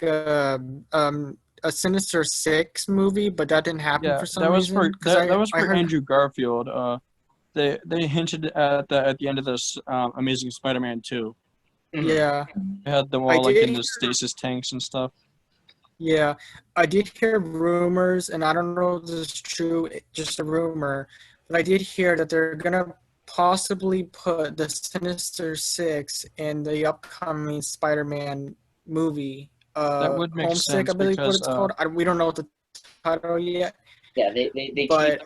a Sinister Six movie, but that didn't happen Yeah, for some that was reason. for Because that was I for heard, Andrew Garfield. They hinted at that at the end of this Amazing Spider-Man 2. Mhm. yeah, They had them I all like did in the hear, stasis tanks and stuff. yeah, I did hear rumors, and I don't know if this is true, just a rumor, but I did hear that they're gonna possibly put the Sinister Six in the upcoming Spider-Man movie. That would make Homesick, I sense believe what because it's called. We don't know what the title yet, Yeah, they teased but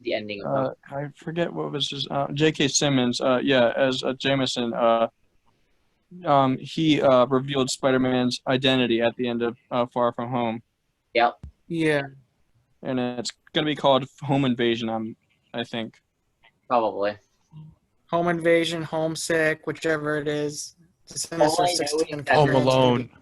the ending of them. I forget what was his J.K. Simmons. Yeah, as Jameson. He revealed Spider-Man's identity at the end of Far From Home, Yep. yeah, and it's gonna be called Home Invasion. I think. Probably. Home Invasion, Homesick, whichever it is. The All Sinister I know Six is didn't that Home confirm there's, it's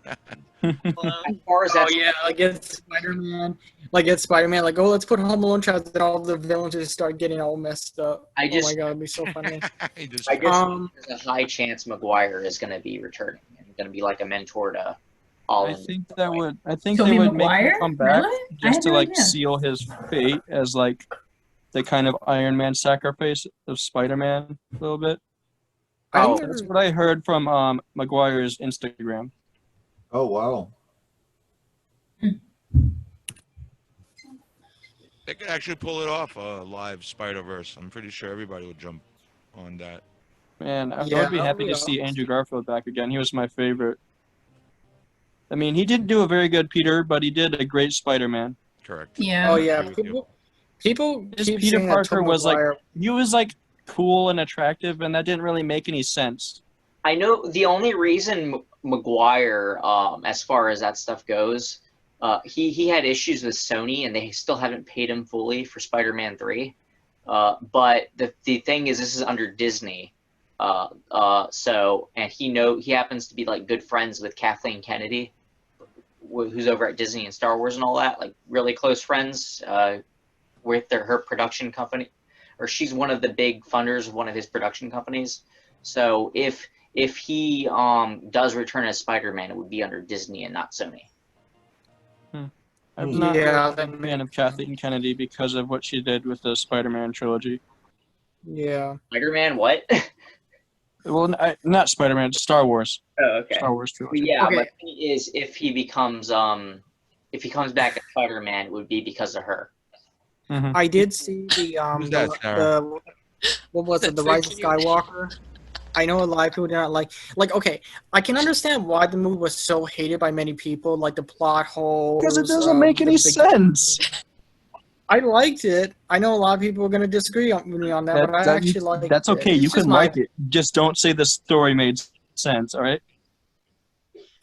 gonna be. Alone. as far as Oh that's yeah, like it's Spider-Man. Like it's Spider-Man. Like, oh, let's put Home Alone child, and all the villains just start getting all messed up. I Oh my just god, it'd be so funny. He just I guess Um, there's a high chance Maguire is going to be returning and going to be like a mentor to all. I think that would. I think Tobey they would make him Maguire? come back Really? I just had to no like idea. seal his fate as like the kind of Iron Man sacrifice of Spider-Man a little bit. I Oh, think That's what I heard from Maguire's Instagram. Oh wow. they could actually pull it off a live Spider-Verse. I'm pretty sure everybody would jump on that. Man, I Yeah, would be that would happy be to see awesome. Andrew Garfield back again. He was my favorite. I mean, he didn't do a very good Peter, but he did a great Spider-Man. Correct. Yeah. Oh I yeah, agree with you. people His keep Peter saying that Parker Tobey was like Maguire. he was like cool and attractive, and that didn't really make any sense. I know the only reason Maguire, as far as that stuff goes, he had issues with Sony, and they still haven't paid him fully for Spider-Man 3. But the thing is, this is under Disney. So, and he happens to be like good friends with Kathleen Kennedy, who's over at Disney and Star Wars and all that, like really close friends with her production company, or she's one of the big funders of one of his production companies. So if he does return as Spider-Man, it would be under Disney and not Sony. I'm not Yeah, really a that big fan of makes sense. Kathleen Kennedy because of what she did with the Spider-Man trilogy. Yeah. Spider-Man, what? Well, not Spider-Man, Star Wars. Oh, okay. Star Wars But trilogy. yeah, Okay. my thing is, if he comes back as Spider-Man, it would be because of her. Mhm. I did see Who's that, Sarah? what was it, the That's Rise of so cute. Skywalker. I know a lot of people did not like okay, I can understand why the movie was so hated by many people, like the plot holes. Because it doesn't make any sense. I liked it. I know a lot of people are gonna disagree with me on that, but I actually liked That's it. okay. It's You just can my- like it. Just don't say the story made sense. All right.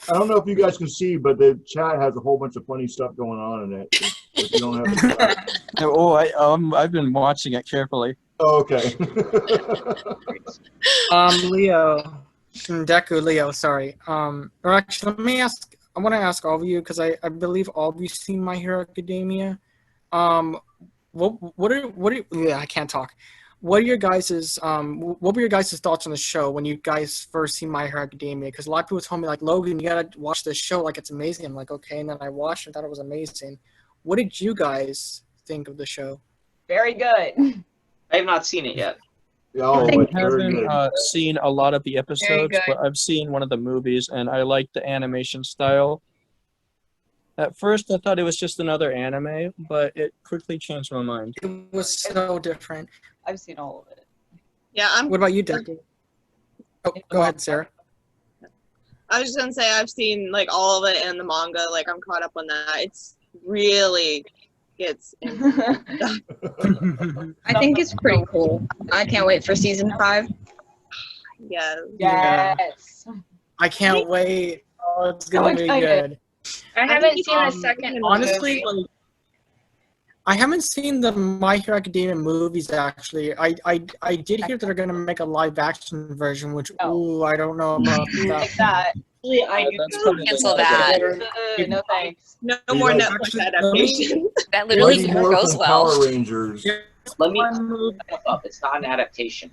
I don't know if you guys can see, but the chat has a whole bunch of funny stuff going on in it. If you don't have the chat. Oh, I've been watching it carefully. Oh, okay. Leo, Deku, Leo, sorry. Or actually, let me ask. I want to ask all of you because I believe all of you seen My Hero Academia. What are yeah, I can't talk. What are your guys's what were your guys' thoughts on the show when you guys first seen My Hero Academia? Because a lot of people told me like, Logan, you gotta watch this show, like it's amazing. I'm like, okay, and then I watched and thought it was amazing. What did you guys think of the show? Very good. I have not seen it yet. Oh, I it's very haven't good. seen a lot of the episodes, good. but I've seen one of the movies, and I like the animation style. At first, I thought it was just another anime, but it quickly changed my mind. It was so different. I've seen all of it. Yeah, What about you, Deku? Oh, go ahead, Sarah. I was just gonna say I've seen like all of it in the manga. Like I'm caught up on that. It's really gets. I think it's pretty cool. I can't wait for season 5. Yeah. Yeah. Yes. I can't wait. Oh, it's gonna be excited. good. I haven't think, seen the second Honestly, movie. like, I haven't seen the My Hero Academia movies. Actually, I did hear that they're gonna make a live action version, which Oh. ooh, I don't know about Like that. that. Actually, I do That's too. probably Cancel that. No thanks. No You more guys- Netflix Actually, adaptations. That Mighty literally never Morphin goes well. Power Rangers. Let me back up. It's not an adaptation.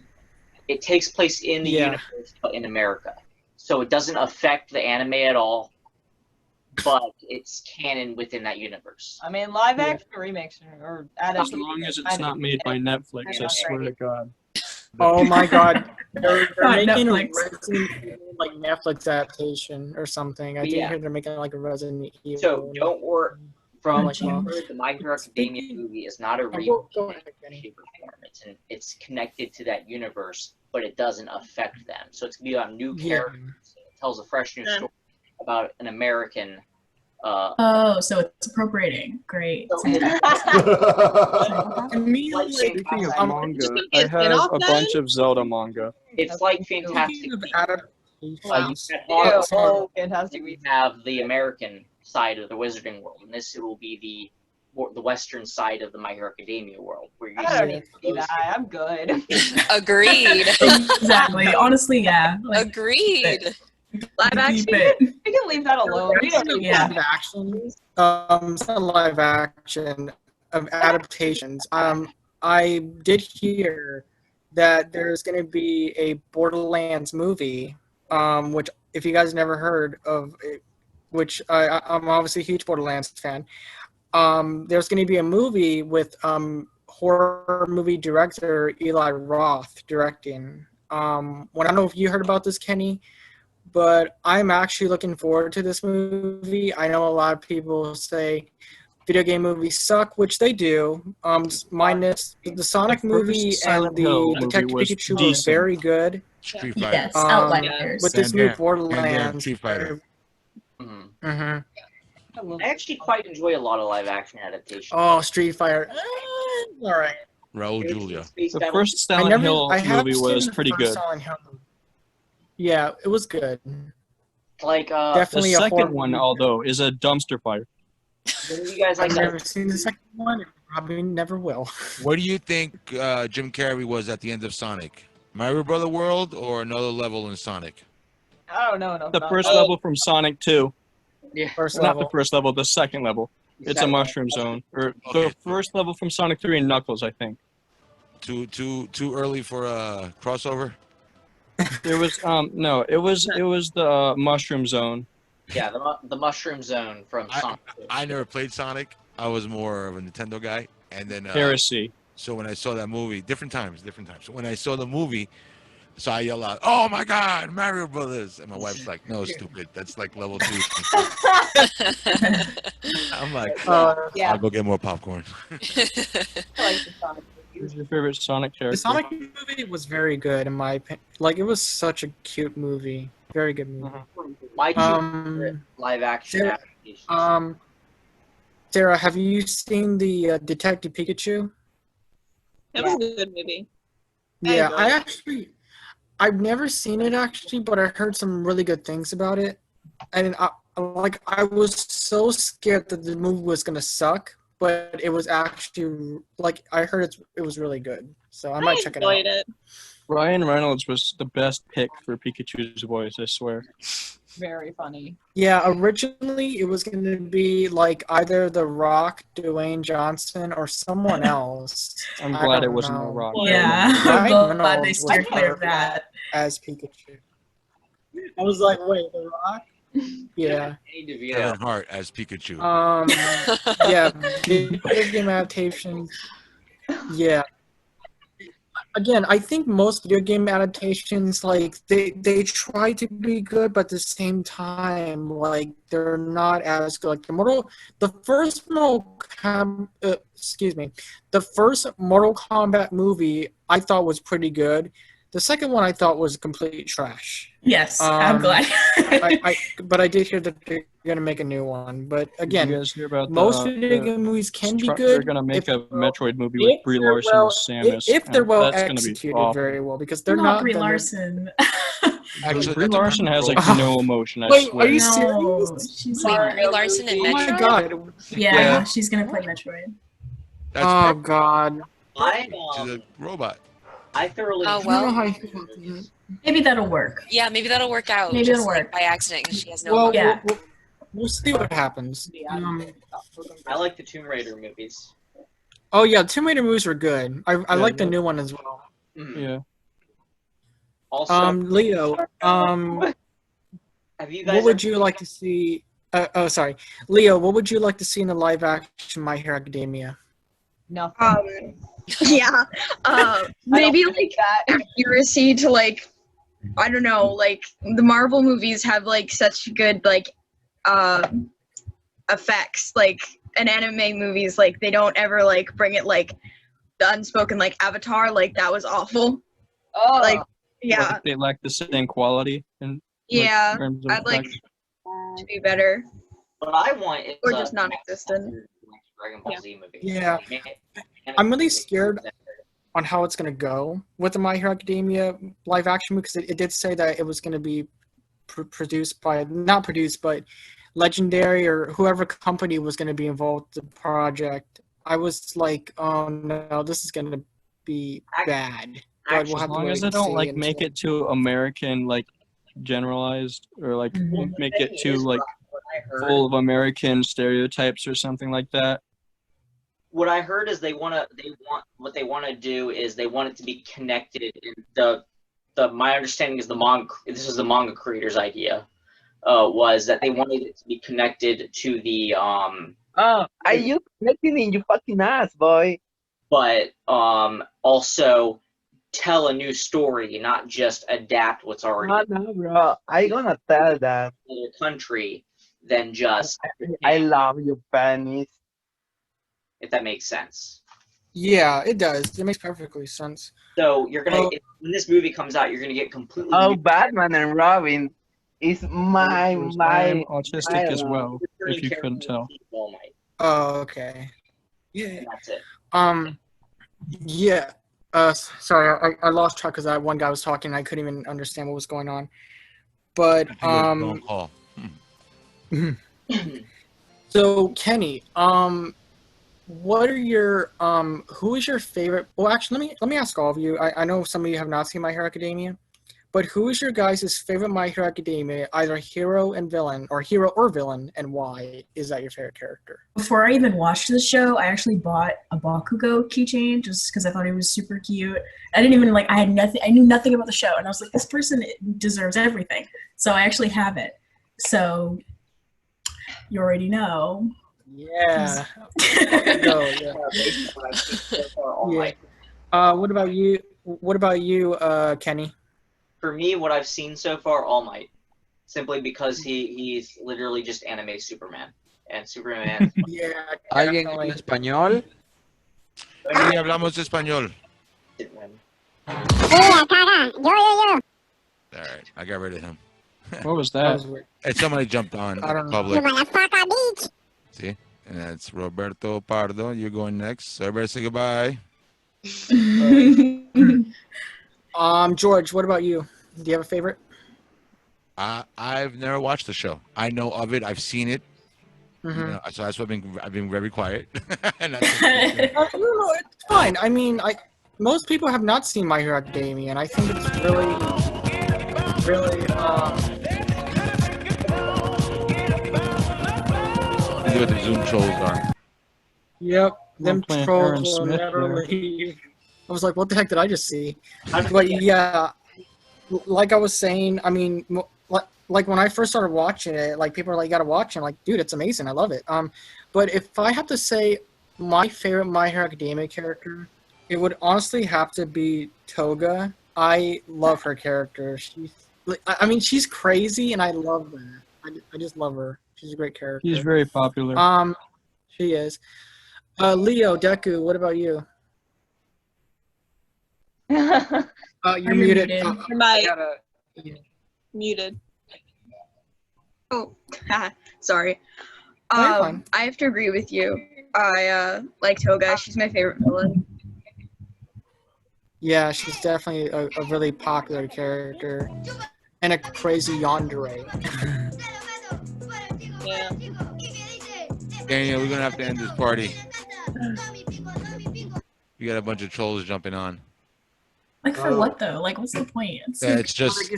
It takes place in the Yeah. universe, but in America. So it doesn't affect the anime at all. but it's canon within that universe. I mean, live action remakes or As adaptations. long as it's not made by Netflix, I Yeah. swear to God. Oh my God, they're Not making Netflix. a Resident Evil, like Netflix adaptation or something. I did Yeah. hear they're making like a Resident Evil. So don't worry. From Like, what I've heard, the My Hero Academia Speaking- movie is not a Oh, reboot go in ahead, any Kenny. shape or form. It's connected to that universe, but it doesn't affect them. So it's gonna be about new Yeah. characters. It tells a fresh new Yeah. story about an American. Oh, so it's appropriating. Great. So I mean, Like, like, Speaking of Um, manga, just gonna I get have spin-off a then? bunch of Zelda manga. it's like speaking Fantastic of Beasts. adaptations, You Ew, had Hogwarts, oh, fantastic. and we have the American side of the Wizarding world, and this will be the Western side of the My Hero Academia world, where you I don't need to see those- that. I'm good. Agreed. Exactly. Honestly, yeah. Like, Agreed. Live action? keep it. We can leave that alone. We don't need Yeah. live action. It's not live action of adaptations. I did hear that there's going to be a Borderlands movie, which if you guys never heard of, which I'm obviously a huge Borderlands fan. There's going to be a movie with horror movie director Eli Roth directing. Well, I don't know if you heard about this, Kenny, but I'm actually looking forward to this movie. I know a lot of people say video game movies suck, which they do. Minus the Sonic The first movie Silent and Hill the movie Detective was Pikachu was decent. very good. Street Fighter. Yes, Um, outliers. With this new Van Damme, Borderlands. Street Fighter. Mhm. Mhm. I actually quite enjoy a lot of live action adaptations. Oh, Street Fighter. All right. Raul Julia. Space The Battle- first Silent Hill have movie seen was the pretty first good. Silent Hill movie. Yeah, it was good. like The Definitely a horror second one, movie. although, is a dumpster fire. you guys like I've that? never seen the second one. and Probably never will. What do you think Jim Carrey was at the end of Sonic? Mario Brother World or another level in Sonic? I don't know enough The about first that. level from Sonic 2. Yeah. First Not level. the first level, the second level. It's a mushroom zone. Or Okay. the first level from Sonic 3 and Knuckles, I think. Too early for a crossover? There was no, it was the mushroom zone. Yeah, the Mushroom Zone from Sonic. I never played Sonic. I was more of a Nintendo guy. And then Heresy. so when I saw that movie, different times. So when I saw the movie, so I yell out, "Oh my God, Mario Brothers!" And my wife's like, "No, stupid. That's like level 2." I'm like, Yeah. I'll go get more popcorn. I like the Sonic Who's movies. your favorite Sonic The character? Sonic movie was very good in my opinion. Like, it was such a cute movie. Very good movie. My two favorite live action Sarah- adaptations. Sarah, have you seen the Detective Pikachu? It was a good movie. Yeah, enjoyed I've never seen it actually, but I heard some really good things about it. And I was so scared that the movie was gonna suck, but it was actually like I heard it was really good. So I might check it out. enjoyed it. Ryan Reynolds was the best pick for Pikachu's voice, I swear. Very funny. Yeah, originally it was gonna be like either The Rock, Dwayne Johnson, or someone else. I'm I glad it don't wasn't know. The Rock. Yeah, Ryan I'm glad they Reynolds steered was clear of that. as Pikachu. I was like, wait, The Rock? Yeah. Danny DeVito. Kevin Hart as Pikachu. Yeah, video game adaptations. Yeah. Again, I think most video game adaptations, like they try to be good, but at the same time, like they're not as good. Like the first Mortal Kombat movie I thought was pretty good. The second one I thought was complete trash. Yes, I'm glad. But I did hear that they're gonna make a new one. But again, Did you guys hear about most the, video game movies can be They're good. gonna make if a they're well- Metroid movie with Brie they're Larson well- as Samus. if they're and well that's gonna be executed awful. very well, because they're Not not Brie then they're- Larson. Actually, Brie that's a Larson has like Oh. no emotion, I Wait, swear. are you No, serious? she's Wait, not. Brie Larson and Oh my Metroid? god! Yeah, Yeah. she's gonna play Metroid. That's Oh perfect. god! She's a robot. I thoroughly. Oh, I don't well. know how I feel about that. Maybe that'll work. Yeah, maybe that'll work out. Maybe just it'll like work. by accident because she has no. Well, Yeah. we'll see what happens. I like the Tomb Raider movies. Oh yeah, Tomb Raider movies were good. I Yeah, like the no- new one as well. Mhm. Yeah. Also, Leo, have you guys? what would you like to see Oh, sorry, Leo. What would you like to see in the live action My Hero Academia? Nothing. Yeah. Maybe like that. accuracy to like, I don't know, like the Marvel movies have like such good like effects, like in anime movies, like they don't ever like bring it like the unspoken, like Avatar, like that was awful. Oh, Like yeah, Like, they lack the same quality in yeah, terms of I'd like effects. to be better. What I want is Or just non-existent. Dragon Ball Z movie. Yeah. I'm really scared on how it's going to go with the My Hero Academia live action movie, because it did say that it was going to be produced by, not produced, but Legendary or whoever company was going to be involved with the project. I was like, oh no, this is going to be bad. But we'll As have to long wait as they and don't see like until- make it too American, like generalized, or like make it too like full of American stereotypes or something like that. What I heard is they want to do is they want it to be connected. And my understanding is this is the manga creator's idea, was that they wanted it to be connected to the Oh, are you connecting in your fucking ass, boy? but also tell a new story, not just adapt what's already No, bro. I gonna tell that. in another country than just I love you, penis. if that makes sense. Yeah, it does. It makes perfectly sense. So you're gonna when this movie comes out, you're gonna get completely Oh, new Batman and Robin is I am my autistic as well, if you couldn't tell. All Might. Oh, okay. Yeah. And that's it. Yeah. Sorry, I lost track because that one guy was talking and I couldn't even understand what was going on. But Phone call. so Kenny, what are your who is your favorite? Well, actually, let me ask all of you. I know some of you have not seen My Hero Academia, but who is your guys' favorite My Hero Academia, either hero and villain, or hero or villain, and why is that your favorite character? Before I even watched the show, I actually bought a Bakugo keychain just because I thought he was super cute. I didn't even like, I knew nothing about the show, and I was like, this person deserves everything. So I actually have it. So you already know. Yeah. Yeah. What about you? What about you, Kenny? For me, what I've seen so far, All Might, simply because he's literally just anime Superman, and Superman. Yeah. ¿Alguien habla español? Sí, hablamos español. All right, I got rid of him. What was that? It's somebody jumped on I don't know. public. See, and that's Roberto Pardo. You're going next. So everybody say goodbye. George, what about you? Do you have a favorite? I've never watched the show. I know of it. I've seen it. Mm-hmm. You know, so that's why I've been very quiet. And No, it's fine. I mean, most people have not seen My Hero Academia, and I think it's really. See what the Zoom trolls are. Yep, them playing Aaron trolls will Smith never there. leave. I was like, what the heck did I just see? But yeah, like I was saying, I mean, like when I first started watching it, like people are like, you gotta watch it. I'm like, dude, it's amazing. I love it. But if I have to say my favorite My Hero Academia character, it would honestly have to be Toga. I love her character. I mean, she's crazy, and I love that. I just love her. She's a great character. He's very popular. She is. Leo, Deku, what about you? You're muted. Muted. Oh, sorry. No, you're fine. I have to agree with you. I like Toga. She's my favorite villain. Yeah, she's definitely a really popular character. And a crazy yandere. Yeah. Daniel, we're gonna have to end this party. You got a bunch of trolls jumping on. Like for what though? Like what's the point? It's just. Like,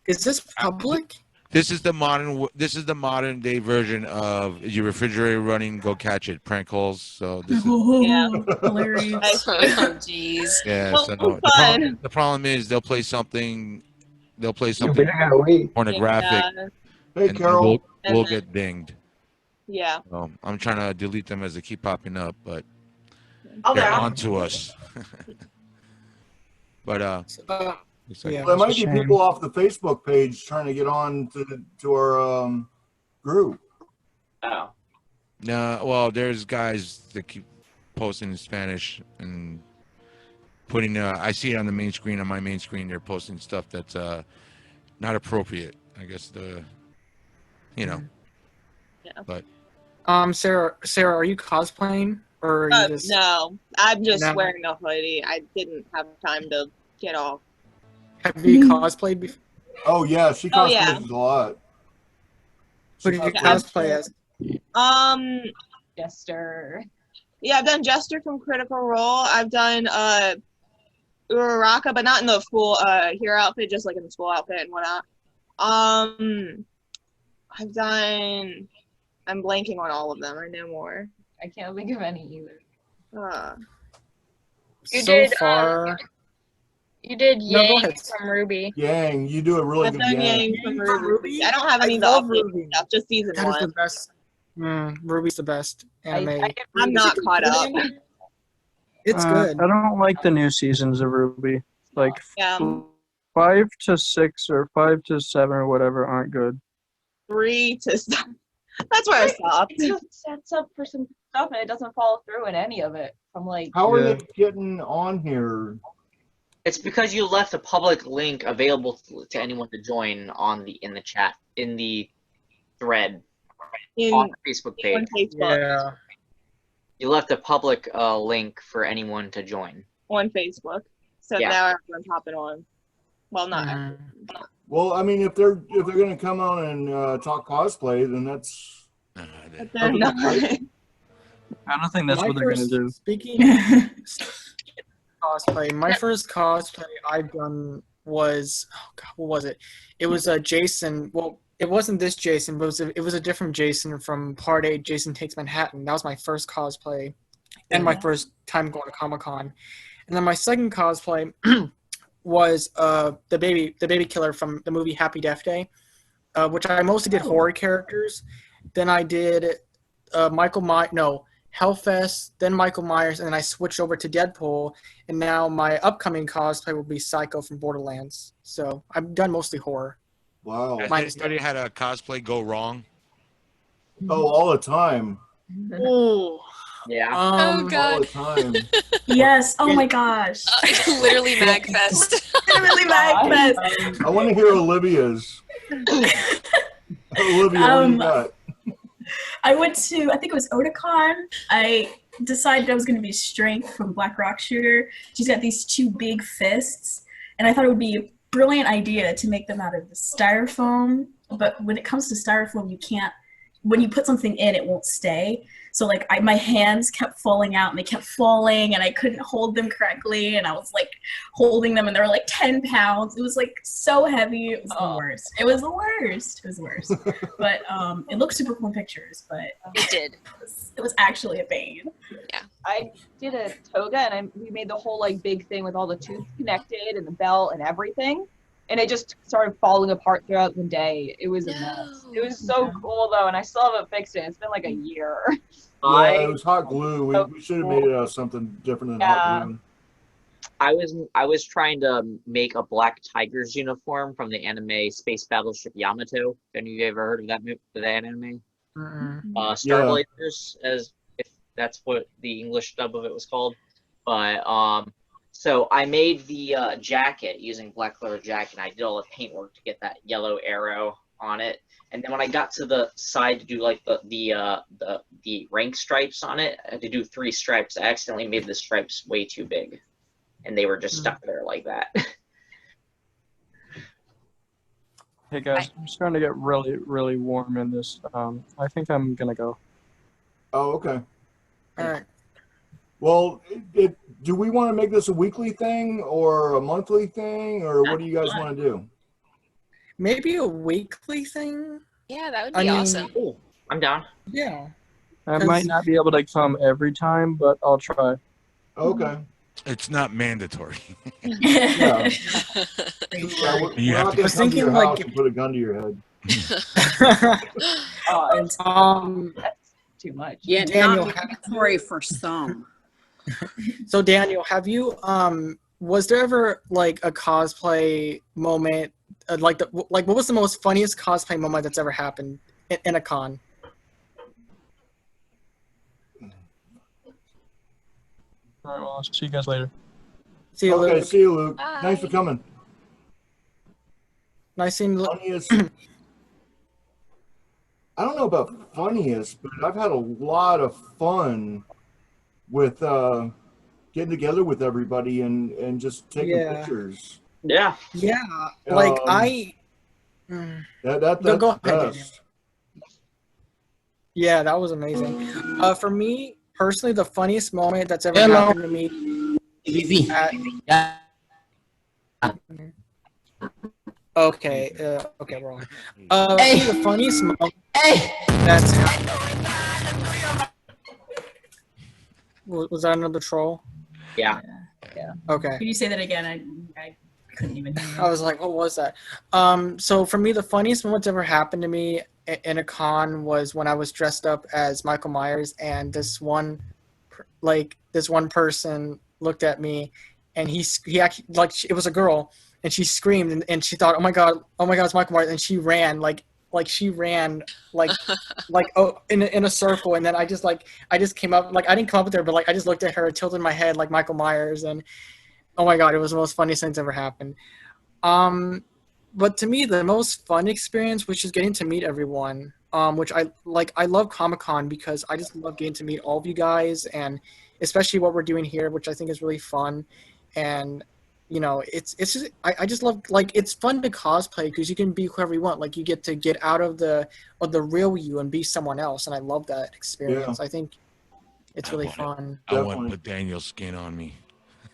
is this public? This is the modern day version of your refrigerator running. Go catch it. Prank calls. So this is. Hilarious. Oh, jeez. Yeah. Well, So fun. the problem is they'll play something better get away. pornographic, Yeah. Hey, and Carol. we'll get dinged. Yeah. I'm trying to delete them as they keep popping up, but Oh, they're they're on to us. But looks like yeah. There might It's a be shame. people off the Facebook page trying to get on to our group. Oh. no, well, there's guys that keep posting in Spanish and putting. I see it on the main screen. On my main screen, they're posting stuff that's not appropriate. I guess you know. Yeah. But Sarah, are you cosplaying or are you just No, I'm just No. wearing a hoodie. I didn't have time to get off. have you cosplayed before? Oh yeah, she Oh, cosplays yeah. a lot. Who did you Yeah. cosplay as? Jester. Yeah, I've done Jester from Critical Role. I've done Uraraka, but not in the full hero outfit, just like in the school outfit and whatnot. I've done. I'm blanking on all of them. I know more. I can't think of any either. You So did, far, You did No, go Yang ahead. from Ruby. Yang, you do a really I've good done Yang. Yang from Ruby. I don't have any of the love updated Ruby. stuff, just season That is the one. best. Ruby's the best anime. I'm not caught up. It's good. I don't like the new seasons of Ruby. Like Yeah. 5 to 6 or 5 to 7 or whatever aren't good. 3 to 7. That's where I stopped. It just sets up for some stuff and it doesn't follow through in any of it. I'm like, How are Yeah. they getting on here? It's because you left a public link available to anyone to join in the chat, in the thread on the Facebook page. On Facebook. Yeah. You left a public link for anyone to join. On Facebook. So Yeah. now everyone's hopping on. Well, not everyone. Well, I mean, if they're gonna come on and talk cosplay, then that's. But they're not. I don't think that's My what they're gonna first- do. Speaking cosplay, my first cosplay I've done was what was it? It was a Jason. Well, it wasn't this Jason, but it was a different Jason from Part 8. Jason Takes Manhattan. That was my first cosplay, and my first time going to Comic-Con. And then my second cosplay was the baby killer from the movie Happy Death Day, which I mostly did horror characters. Then I did Hellfest, then Michael Myers, and then I switched over to Deadpool, and now my upcoming cosplay will be Psycho from Borderlands. So I've done mostly horror. Wow. has Minus anybody had a cosplay go wrong? Oh, all the time. Oh, Yeah. Oh All god. the time. Yes. Oh my gosh. Literally Magfest. Literally Magfest. I want to hear Olivia's. Olivia, what do you got? I went to, I think it was Otakon. I decided I was going to be Strength from Black Rock Shooter. She's got these 2 big fists, and I thought it would be a brilliant idea to make them out of the styrofoam. But when it comes to styrofoam, you can't, when you put something in, it won't stay. So like my hands kept falling out and they kept falling and I couldn't hold them correctly. And I was like holding them and they were like 10 pounds. It was like so heavy. It was the worst. It was the worst. It was the worst. But it looked super cool in pictures, but It did. it was actually a pain. I did a toga and we made the whole like big thing with all the tubes connected and the belt and everything. And it just started falling apart throughout the day. It was a mess. It was so cool though, and I still haven't fixed it. It's been like a year. Yeah, it was hot glue. We should have made it out of something different than hot glue. I was trying to make a Black Tigers uniform from the anime Space Battleship Yamato. Any of you ever heard of that anime? Star Blazers, as if that's what the English dub of it was called. But so I made the jacket using black leather jacket, and I did all the paintwork to get that yellow arrow on it. And then when I got to the side to do like the rank stripes on it, I had to do 3 stripes. I accidentally made the stripes way too big, and they were just stuck there like that. Hey guys, I'm starting to get really, really warm in this. I think I'm gonna go. Oh, okay. All right. Well, do we want to make this a weekly thing or a monthly thing, or what do you guys want to do? Maybe a weekly thing? Yeah, that would I be mean- awesome. Cool. I'm down. Yeah. I might not be able to come every time, but I'll try. Okay. It's not mandatory. Yeah. You We're have not to- gonna I was come to thinking, your like, house and put a gun to your head. That's too much. Yeah, Daniel, not mandatory for some. So Daniel, have you was there ever like a cosplay moment like what was the most funniest cosplay moment that's ever happened in a con? All right, well, I'll see you guys later. See you, Okay, Luke. see you, Luke. Bye. Thanks for coming. Nice seeing you. Funniest. I don't know about funniest, but I've had a lot of fun with getting together with everybody and just taking Yeah. pictures. Yeah. Yeah, like That's go the ahead, Daniel. best. Yeah, that was amazing. For me personally, the funniest moment that's ever happened to me. Okay, okay, we're on. For me, the funniest moment that's was that another troll? Yeah. Okay. Can you say that again? I couldn't even hear you. I was like, what was that? So for me, the funniest moment that's ever happened to me in a con was when I was dressed up as Michael Myers, and this one person looked at me, and he actually, like, it was a girl, and she screamed, and she thought, oh my god, it's Michael Myers, and she ran like in a circle, and then I just came up, like, I didn't come up with her, but like I just looked at her, tilted my head like Michael Myers, and oh my god, it was the most funniest thing that's ever happened. But to me, the most fun experience was just getting to meet everyone. Which I like. I love Comic-Con because I just love getting to meet all of you guys, and especially what we're doing here, which I think is really fun. And you know, it's just I just love, like, it's fun to cosplay because you can be whoever you want. Like, you get to get out of the real you and be someone else, and I love that experience. Yeah. I think it's really fun. I want to put Daniel's skin on me.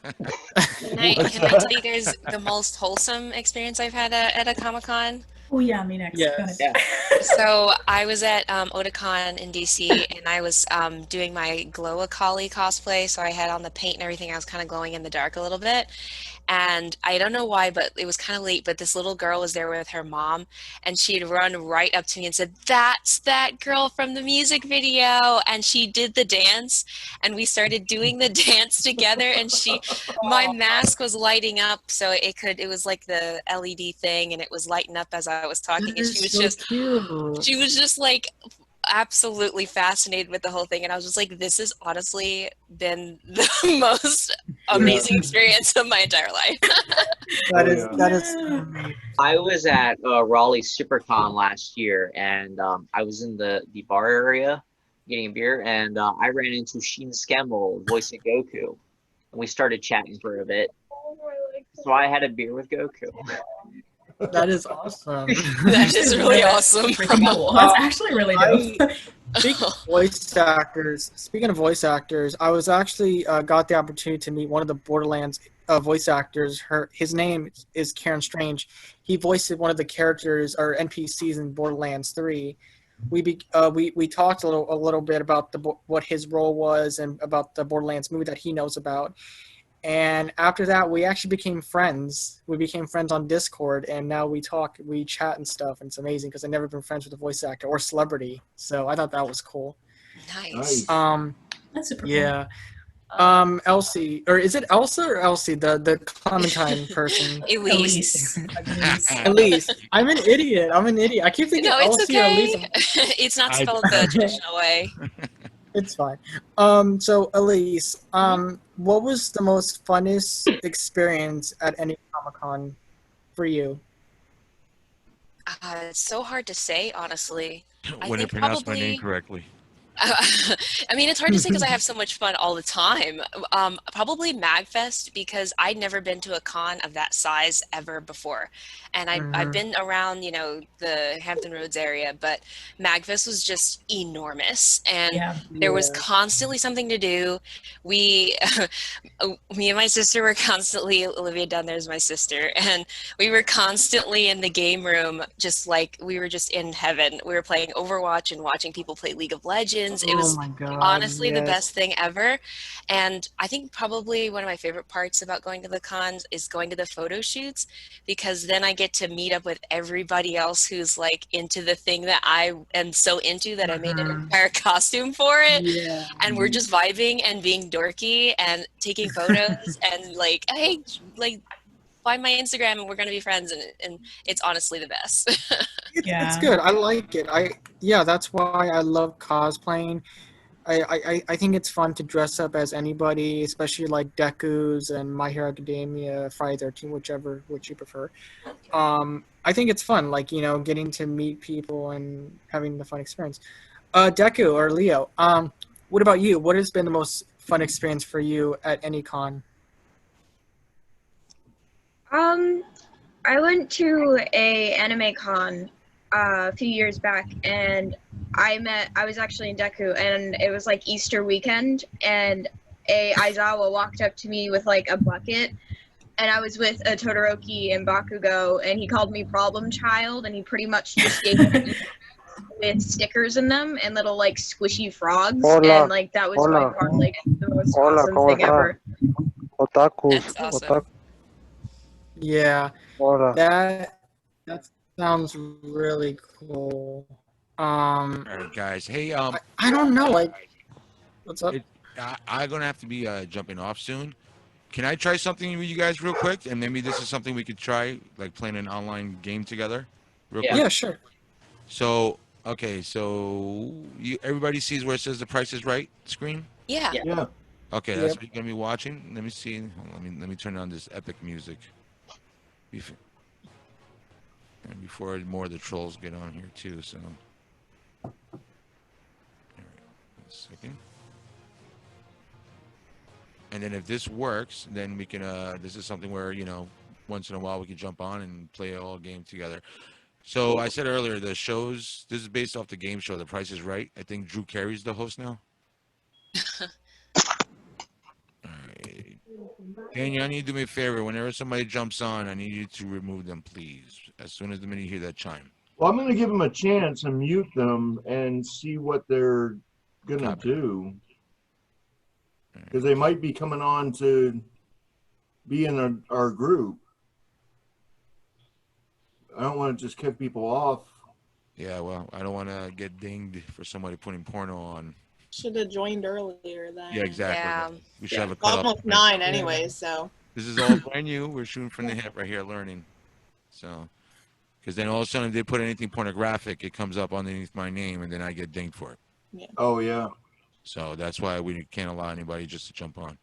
Can I tell you guys the most wholesome experience I've had at a Comic-Con? Oh yeah, me next. Yeah. Go ahead. Yeah. So I was at Otakon in DC, and I was doing my Glow-A-Collie cosplay. So I had on the paint and everything. I was kind of glowing in the dark a little bit. And I don't know why, but it was kind of late, but this little girl was there with her mom, and she'd run right up to me and said, "That's that girl from the music video." And she did the dance, and we started doing the dance together, and my mask was lighting up, so it was like the LED thing, and it was lighting up as I was talking, and she was just like absolutely fascinated with the whole thing, and I was just like, this has honestly been the most amazing experience of my entire life. That is I was at Raleigh SuperCon last year, and I was in the bar area getting a beer, and I ran into Sheen Skemmel, voicing Goku, and we started chatting for a bit. So I had a beer with Goku. That is awesome. That is really awesome. That's actually really dope. Speaking of voice actors, I was actually got the opportunity to meet one of the Borderlands voice actors. His name is Karen Strange. He voiced one of the characters or NPCs in Borderlands 3. We talked a little bit about what his role was and about the Borderlands movie that he knows about. And after that, we actually became friends. We became friends on Discord, and now we chat and stuff, and it's amazing because I've never been friends with a voice actor or celebrity. So I thought that was cool. Nice. That's super Yeah. Elsie, or is it Elsa or Elsie, the Clementine person? Elise. Elise. I'm an idiot. I keep thinking No, it's Elsie or okay. Elise. It's not spelled the traditional way. It's fine. So Elise, what was the most funnest experience at any Comic-Con for you? It's so hard to say, honestly. When I pronounce my name correctly. I mean, it's hard to say because I have so much fun all the time. Probably MagFest, because I'd never been to a con of that size ever before. And I've been around, the Hampton Roads area, but MagFest was just enormous. And there was constantly something to do. Me and my sister were constantly, Olivia down there is my sister, and we were constantly in the game room, just like we were just in heaven. We were playing Overwatch and watching people play League of Legends conventions. It Oh was my god. honestly the yes. best thing ever. And I think probably one of my favorite parts about going to the cons is going to the photo shoots, because then I get to meet up with everybody else who's like into the thing that I am so into that I made an entire costume for it. Yeah. And we're just vibing and being dorky and taking photos and like, hey, like find my Instagram and we're gonna be friends, and it's honestly the best. It's good. I like it. Yeah, that's why I love cosplaying. I think it's fun to dress up as anybody, especially like Deku's and My Hero Academia, Friday 13, which you prefer. I think it's fun, like, you know, getting to meet people and having the fun experience. Deku or Leo, what about you? What has been the most fun experience for you at any con? I went to a anime con a few years back, and I was actually in Deku, and it was like Easter weekend, and a Aizawa walked up to me with like a bucket, and I was with a Todoroki and Bakugo, and he called me problem child, and he pretty much just gave me with stickers in them and little like squishy frogs, and like that was by far like the most awesome thing ever. Otakus. That's awesome. Yeah, Hola. that sounds really cool. All right, guys. Hey, I don't know, like, what's up? I'm gonna have to be jumping off soon. Can I try something with you guys real quick? And maybe this is something we could try, like playing an online game together, real quick. Yeah, sure. So, okay, so everybody sees where it says The Price is Right screen? Yeah. Yeah. Okay, that's what you're gonna be watching. Let me see. Hold on, let me turn on this epic music. And before more of the trolls get on here too, so. All right, 1 second. And then if this works, then we can. This is something where, you know, once in a while we can jump on and play a whole game together. So I said earlier, the shows. This is based off the game show, The Price is Right. I think Drew Carey's the host now. All right. Daniel, I need you to do me a favor. Whenever somebody jumps on, I need you to remove them, please. As soon as the minute you hear that chime. Well, I'm going to give them a chance and mute them and see what they're going to do. Because they might be coming on to be in our group. I don't want to just kick people off. Yeah, well, I don't want to get dinged for somebody putting porno on. Should have joined earlier then. Yeah, exactly. Yeah. We should have a It's cutoff. almost 9 anyway, so. This is all brand new. We're shooting from the hip right here, learning. So, because then all of a sudden, if they put anything pornographic, it comes up underneath my name, and then I get dinged for it. Yeah. Oh, yeah. So that's why we can't allow anybody just to jump on.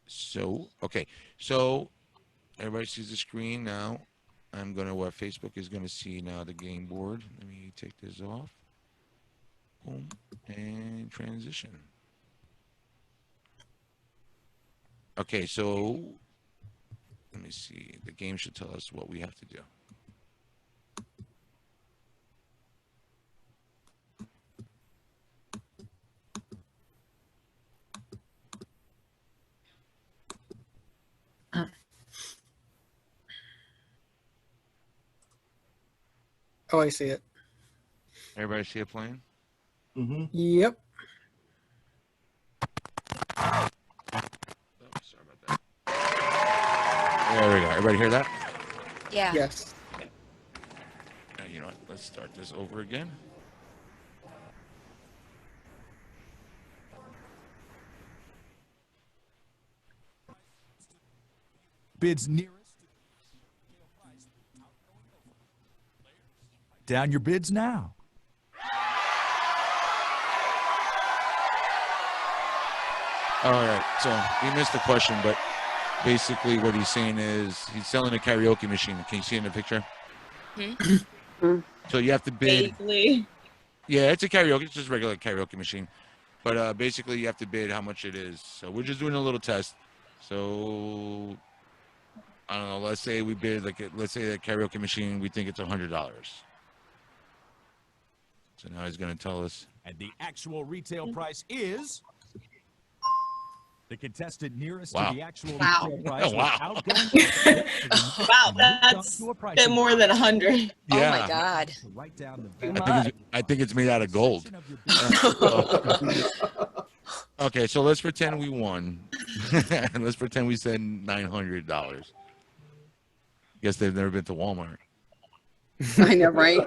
So, okay. So, everybody sees the screen now. I'm going to, Facebook is going to see now the game board. Let me take this off. Boom. And transition. Okay, so let me see. The game should tell us what we have to do. Oh, I see it. Everybody see it playing? Mm-hmm. Yep. Oh, sorry about that. There we go. Everybody hear that? Yeah. Yes. Now, you know what? Let's start this over again. Bids nearest. Down your bids now. All right. So he missed the question, but basically what he's saying is he's selling a karaoke machine. Can you see it in the picture? So you have to bid. Vaguely. Yeah, it's a karaoke. It's just a regular karaoke machine. But basically you have to bid how much it is. So we're just doing a little test. So I don't know. Let's say we bid let's say the karaoke machine. We think it's $100. So now he's going to tell us. And the actual retail price is the contestant nearest Wow. to the actual Wow. retail price. Wow. Without going Wow, that's shells. Get more than 100. Oh my Yeah. God. Write down Too the much. I think it's made out of gold. Okay, so let's pretend we won. And let's pretend we said $900. Guess they've never been to Walmart. I know, right?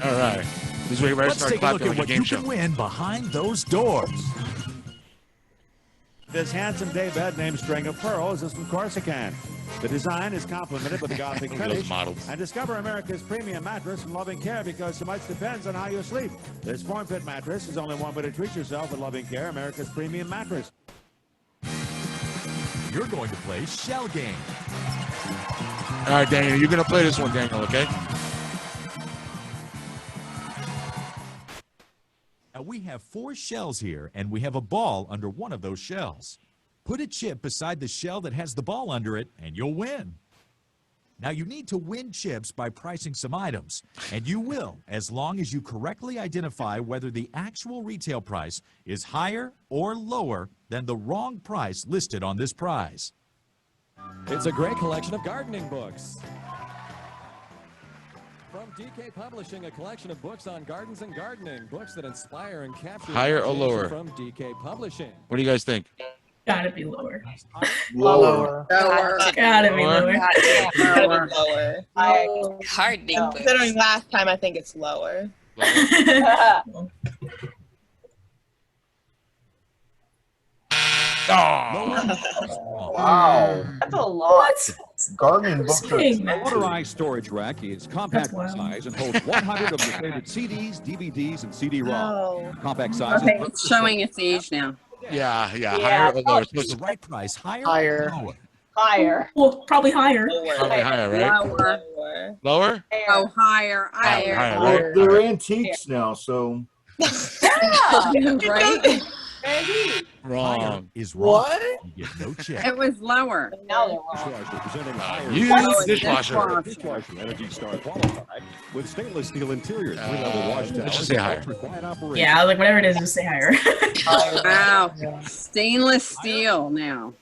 All right. This way, ready to Let's start take a look clapping at like a what game you show. can win behind those doors. This handsome daybed named String of Pearls is from Corsican. The design is complemented with a gothic Look at those finish. models. And discover America's premium mattress from Loving Care, because so much depends on how you sleep. This form-fit mattress is only one way to treat yourself with Loving Care, America's premium mattress. You're going to play Shell Game. All right, Daniel, you're going to play this one, Daniel, okay? Now we have 4 shells here, and we have a ball under one of those shells. Put a chip beside the shell that has the ball under it, and you'll win. Now you need to win chips by pricing some items, and you will, as long as you correctly identify whether the actual retail price is higher or lower than the wrong price listed on this prize. It's a great collection of gardening books. From DK Publishing, a collection of books on gardens and gardening. Books that inspire and capture Higher or imagination lower? From DK Publishing. What do you guys think? Gotta be lower. Lower. Lower. Gotta be Lower? lower. Lower. Lower. Gardening books. Considering last time, I think it's lower. Oh, Wow. That's a lot. Gardening books are Saying A that. motorized storage rack is compact That's wild. in size and holds 100 of your favorite CDs, DVDs, and CD-ROM. Oh. Compact size Okay, is it's showing its age now. yeah, Yeah. higher or lower? Is the right price higher, Higher. or lower? Higher. Well, probably higher. Probably higher, right? Lower. Lower. Lower? Oh, higher. Higher, Higher. right? They're antiques now, so Yeah. Right? Maybe. Wrong. Is wrong. You get no check. It was lower. Now they're wrong. dishwasher presenting higher Use Oh, dishwasher. dishwasher Energy Star qualified with stainless steel interior, 3-level wash let's towers, just say higher. ultra-quiet operation. Yeah, like whatever it is, just say higher. Wow. Stainless steel now.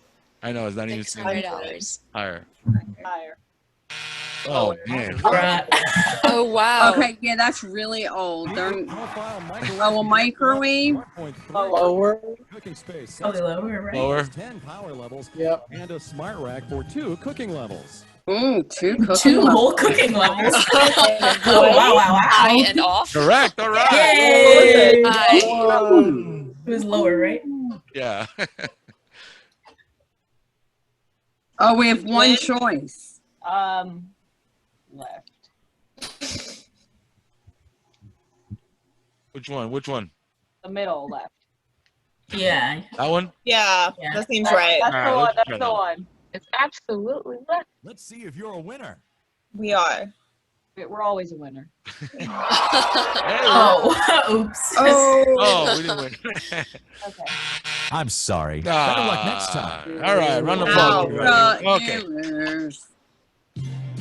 I know, it's not even $600. higher. Higher. Oh, man. Right. Oh wow. Okay, yeah, that's really old. They're, Profile microwave. oh, a microwave? 1.3 Lower. cooking space. Probably lower, right? Lower. 10 power levels. Yep. And a smart rack for 2 cooking levels. Ooh, 2 cooking Two levels. whole cooking levels. Oh, wow, wow, High wow. and off. Correct. All right. Yay! High. One. It was lower, right? Yeah. Oh, we have one choice. Left. Which one? Which one? The middle left. Yeah. That one? Yeah, Yeah. that seems right. That's All the right, one. let's That's try the that. one. It's absolutely left. Let's see if you're a winner. We are. We're always a winner. Oh, oops. Oh, we didn't win. Okay. I'm sorry. Better luck next time. All right, round of applause, everybody. Okay. Viewers.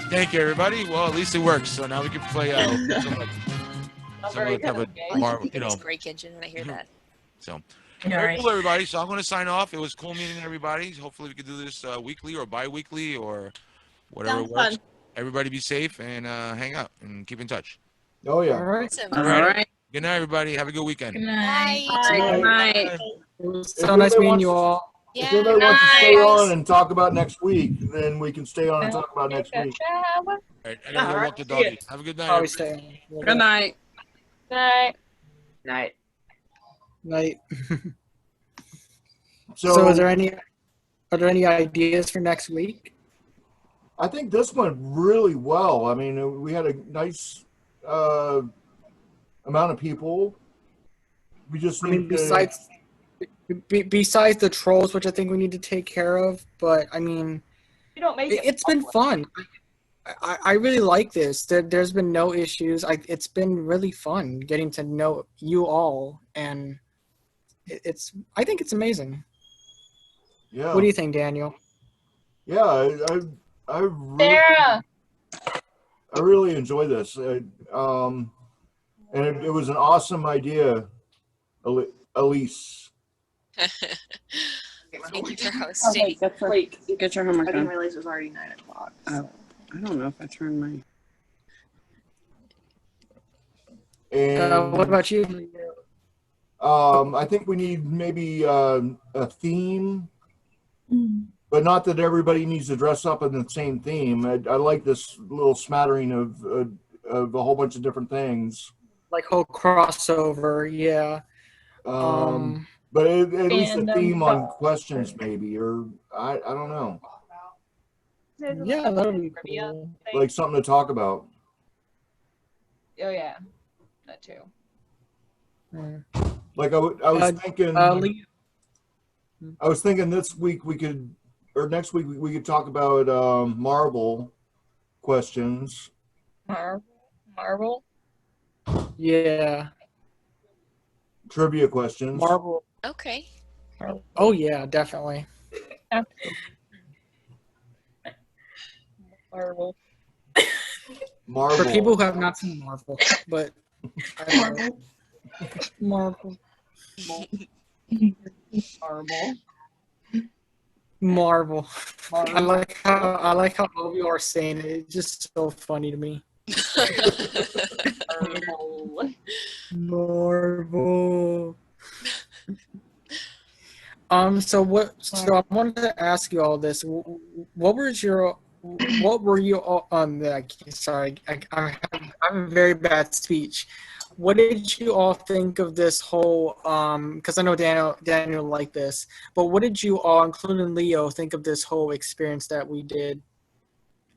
Thank you, everybody. Well, at least it works. So now we can play Not some very other type good of at the game. bar, you It's know. great kitchen when I hear that. So I know, very right? cool, everybody. So I'm going to sign off. It was cool meeting everybody. Hopefully we can do this weekly or bi-weekly or whatever Sounds works. fun. Everybody be safe and hang out and keep in touch. Oh yeah. All right. Awesome. All right. Good night, everybody. Have a good weekend. Good night. Good night. It was so nice meeting you all. If Yeah. anybody wants to stay Nice. on and talk about next week, then we can stay on and talk about next week. All right, I gotta go walk the doggy. Have a good night. Probably everybody. stay. Good night. Night. Night. Night. So, So, are there any ideas for next week? I think this went really well. I mean, we had a nice amount of people. We just I need mean, besides the trolls, which I think we need to take care of, but I mean, You don't make it. it's been fun. I really like this. There's been no issues. It's been really fun getting to know you all, and I think it's amazing. Yeah. What do you think, Daniel? Yeah, I really enjoy this. And it was an awesome idea, Elise. Thank you for Oh, hosting. wait, get your homework I didn't done. realize it was already 9 o'clock. Oh, I don't know if I turned my. And what about you? I think we need maybe a theme, but not that everybody needs to dress up in the same theme. I like this little smattering of a whole bunch of different things. Like whole crossover, yeah. But at least a Fandom theme on stuff. questions, maybe, or I don't know, Yeah, that would be cool. like something to talk about. Oh yeah, that too. Like I was thinking, Lee- I was thinking this week we could, or next week we could talk about Marvel questions. Marvel. Yeah. Trivia questions. Marvel. Okay. Oh yeah, definitely. Marvel. Marvel. For people who have not seen Marvel, but Marvel. Marvel. I like how all of you are saying it. It's just so funny to me. Marvel. So I wanted to ask you all this. What were you all sorry, I have a very bad speech. What did you all think of this whole because I know Daniel liked this, but what did you all, including Leo, think of this whole experience that we did?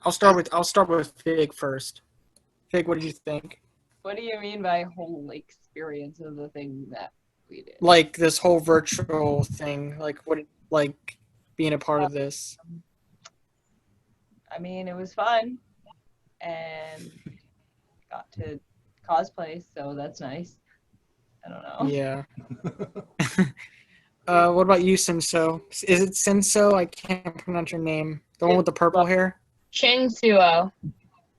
I'll start with Fig first. Fig, what did you think? What do you mean by whole experience of the thing that we did? Like this whole virtual thing, like being a part of this. I mean, it was fun, and got to cosplay, so that's nice. I don't know. Yeah. What about you, Senso? Is it Senso? I can't pronounce your name. The one with the purple hair? Shinsuo.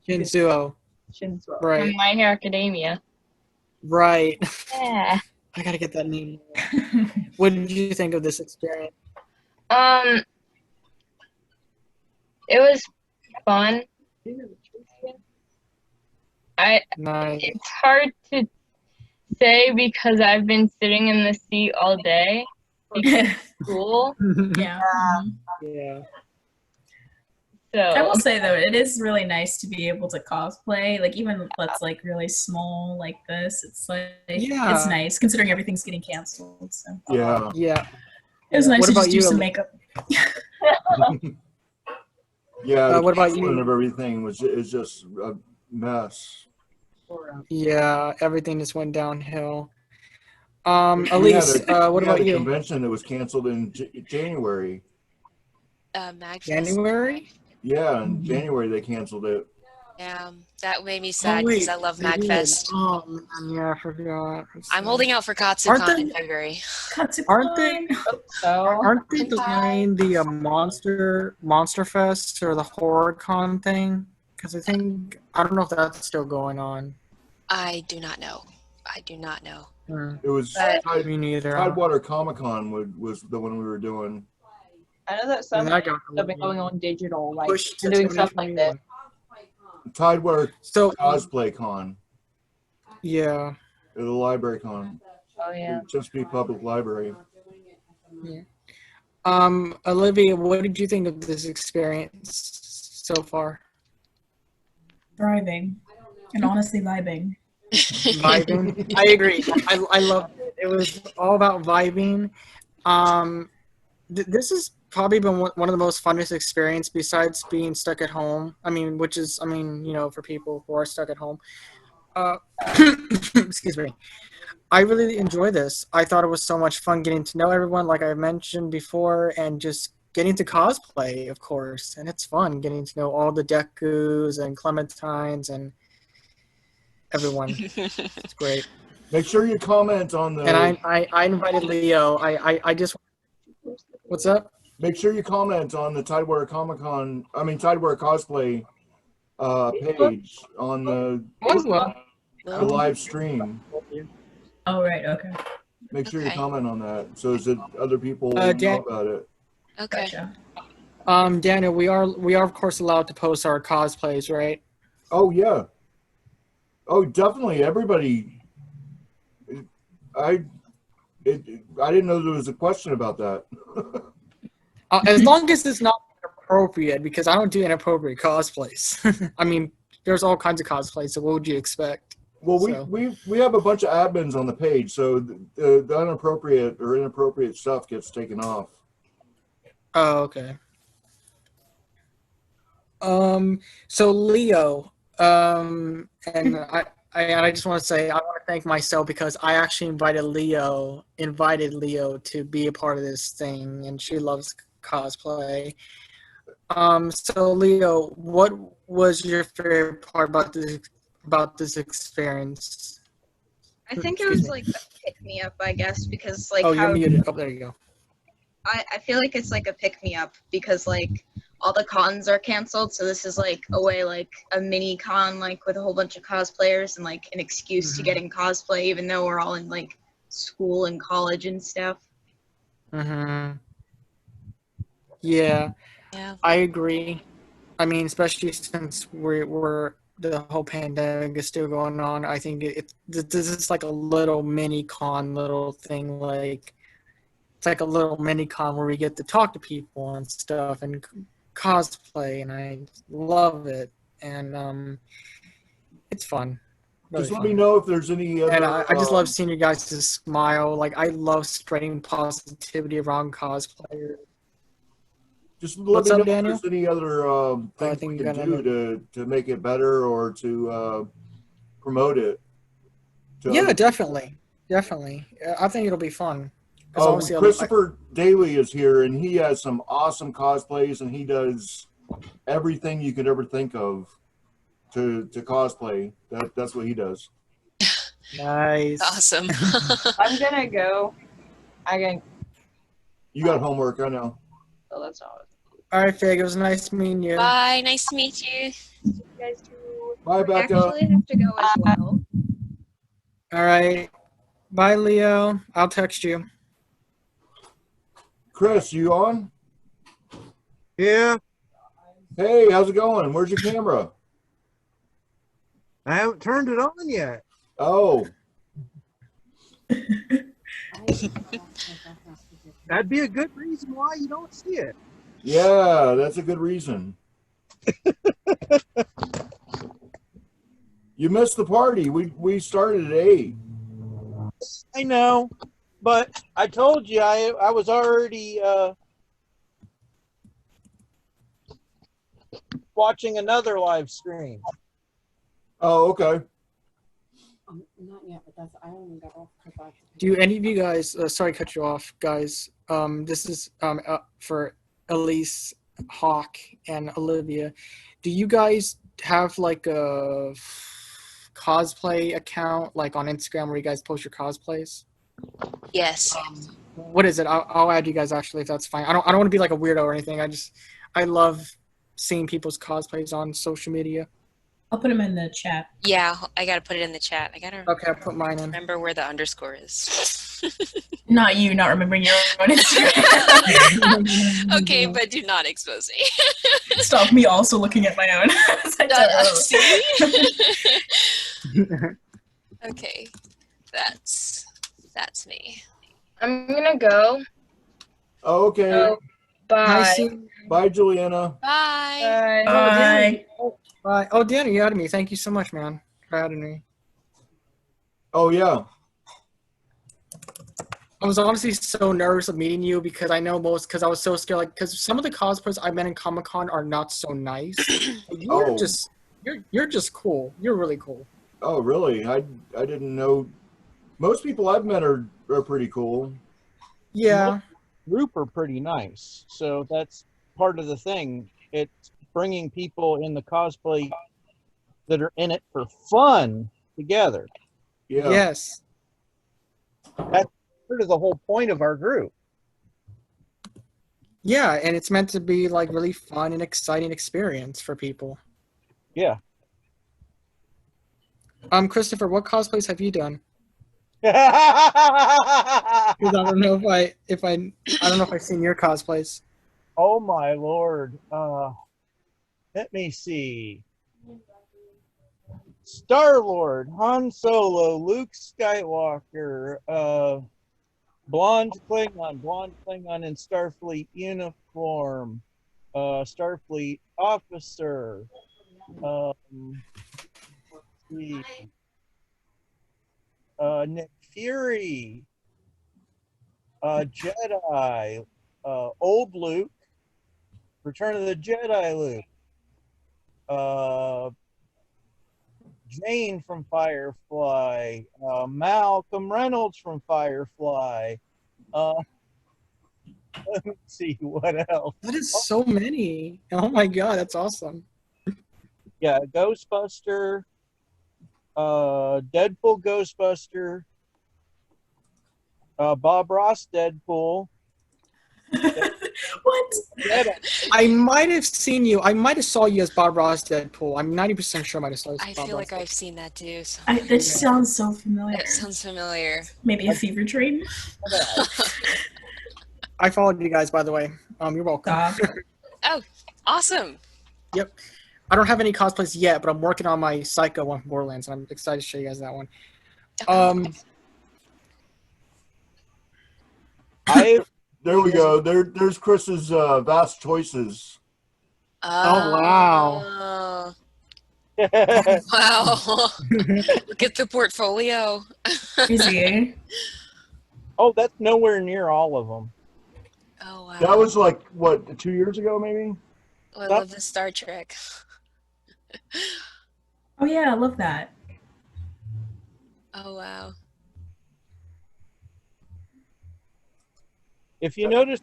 Shinsuo. Right. From My Hero Academia. Right. Yeah. I gotta get that name. What did you think of this experience? It was fun. Nice. It's hard to say because I've been sitting in the seat all day because of school. Yeah. Yeah. So I will say though, it is really nice to be able to cosplay, like even that's like really small like this. It's like it's nice considering everything's getting canceled. So Yeah. Yeah. It was nice What to about just do you, some Ali? makeup. Yeah. The what about you? canceling of everything is just a mess. Yeah, everything just went downhill. We had Elise, a- what we had about a you? convention that was canceled in January. Magfest. January? Yeah, in January they canceled it. Yeah, that made me sad wait, because I love they did. MagFest. Oh, man, yeah, I forgot. I'm holding out for Aren't KatsuCon in they- February. Aren't they? Aren't they delaying the Monster Fest or the HorrorCon thing? Because I don't know if that's still going on. I do not know. I do not know. It was Me neither. Tidewater Comic-Con was the one we were doing. I know that some And that got have been going on digital, like pushed to doing stuff like this. 2021. Tidewater So Cosplay Con, yeah. the Library Con. Oh yeah. Chesapeake Public Library. Olivia, what did you think of this experience so far? Thriving and honestly vibing. Vibing. I agree. I loved it. It was all about vibing. This has probably been one of the most funnest experience besides being stuck at home. Which is, for people who are stuck at home. Excuse me. I really enjoy this. I thought it was so much fun getting to know everyone, like I mentioned before, and just getting to cosplay, of course. And it's fun getting to know all the Dekus and Clementines and everyone. It's great. Make sure you comment on the. And I invited Leo. I just. What's up? Make sure you comment on the Tidewater Tidewater Cosplay page on the live stream. Oh right, okay. make sure you Okay. comment on that so that other people know about it. Okay. Daniel, we are of course allowed to post our cosplays, right? Oh yeah. Oh, definitely. Everybody. I didn't know there was a question about that. As long as it's not inappropriate, because I don't do inappropriate cosplays. I mean, there's all kinds of cosplays, so what would you expect? Well, So- we have a bunch of admins on the page, so the inappropriate or inappropriate stuff gets taken off. Oh, okay. So Leo, and I just want to say I want to thank myself because I actually invited Leo to be a part of this thing, and she loves cosplay. So Leo, what was your favorite part about this experience? I think it was like a pick me up, I guess, because like You're how muted. Oh, there you go. I feel like it's like a pick me up because like all the cons are canceled, so this is like a way like a mini con like with a whole bunch of cosplayers and like an excuse to get in cosplay, even though we're all in like school and college and stuff. Mm-hmm. Yeah, I agree. I mean, especially since we're the whole pandemic is still going on. I think this is like a little mini con, little thing like. It's like a little mini con where we get to talk to people and stuff and cosplay, and I love it. And it's fun. Just Really let me fun. know if there's any other. And I just love seeing you guys smile. Like I love spreading positivity around cosplayers. Just let What's me up, know Daniel? if there's any other things we can do to make it better or to promote it. Yeah, definitely. I think it'll be fun. Oh, Christopher Daly is here, and he has some awesome cosplays, and he does everything you could ever think of to cosplay. That's what he does. Nice. Awesome. I'm gonna go. You got homework, I know. Oh, that's all. All right, Fig. It was nice meeting you. Bye. Nice to meet you. You guys too. Bye, I Becca. actually have to go as well. All right. Bye, Leo. I'll text you. Chris, you on? Yeah. Hey, how's it going? Where's your camera? I haven't turned it on yet. Oh. That'd be a good reason why you don't see it. Yeah, that's a good reason. You missed the party. We started at 8. I know, but I told you I was already watching another live stream. Oh, okay. Not yet, but that's I only got off because Do any of you guys? Sorry, to cut you off, guys. This is for Elise, Hawk, and Olivia. Do you guys have like a cosplay account, like on Instagram, where you guys post your cosplays? Yes. What is it? I'll add you guys actually, if that's fine. I don't want to be like a weirdo or anything. I love seeing people's cosplays on social media. I'll put them in the chat. Yeah, I gotta put it in the chat. I gotta. Okay, I'll put mine in. Remember where the underscore is. Not you, not remembering your own Instagram. Okay, but do not expose me. Stop me also looking at my own. See? Okay, that's me. I'm gonna go. Oh, okay. So, bye. Bye, Juliana. Bye. Bye. Bye. Oh, Danny, you added me. Thank you so much, man, for adding me. Oh, yeah. I was honestly so nervous of meeting you because I was so scared. Like, because some of the cosplayers I met in Comic-Con are not so nice. You're just cool. You're really cool. Oh, really? I didn't know. Most people I've met are pretty cool. Yeah. Group are pretty nice, so that's part of the thing. It's bringing people in the cosplay that are in it for fun together. Yeah. Yes. That's sort of the whole point of our group. Yeah, and it's meant to be like really fun and exciting experience for people. Yeah. Christopher, what cosplays have you done? I don't know if I don't know if I've seen your cosplays. Oh my lord. Let me see. Star-Lord, Han Solo, Luke Skywalker, blonde Klingon in Starfleet uniform, Starfleet officer, let's see, Nick Fury, Jedi, old Luke, Return of the Jedi Luke, Jane from Firefly, Malcolm Reynolds from Firefly. Let me see what else. That is so many. Oh my god, that's awesome. Yeah, Ghostbuster, Deadpool Ghostbuster, Bob Ross Deadpool. What? I might have seen you. I might have saw you as Bob Ross Deadpool. I'm 90% sure I might have saw you as I Bob feel Ross like I've seen that too. So. It sounds so familiar. It sounds familiar. Maybe a fever dream. I followed you guys, by the way. You're welcome. Oh, awesome. Yep. I don't have any cosplays yet, but I'm working on my Psycho one from Borderlands, and I'm excited to show you guys that one. There we go. There's Chris's vast choices. Oh wow. Wow. Look at the portfolio. Easy. Oh, that's nowhere near all of them. Oh wow. That was like what, 2 years ago, maybe? Oh, I love the Star Trek. Oh yeah, I love that. Oh wow. If you notice,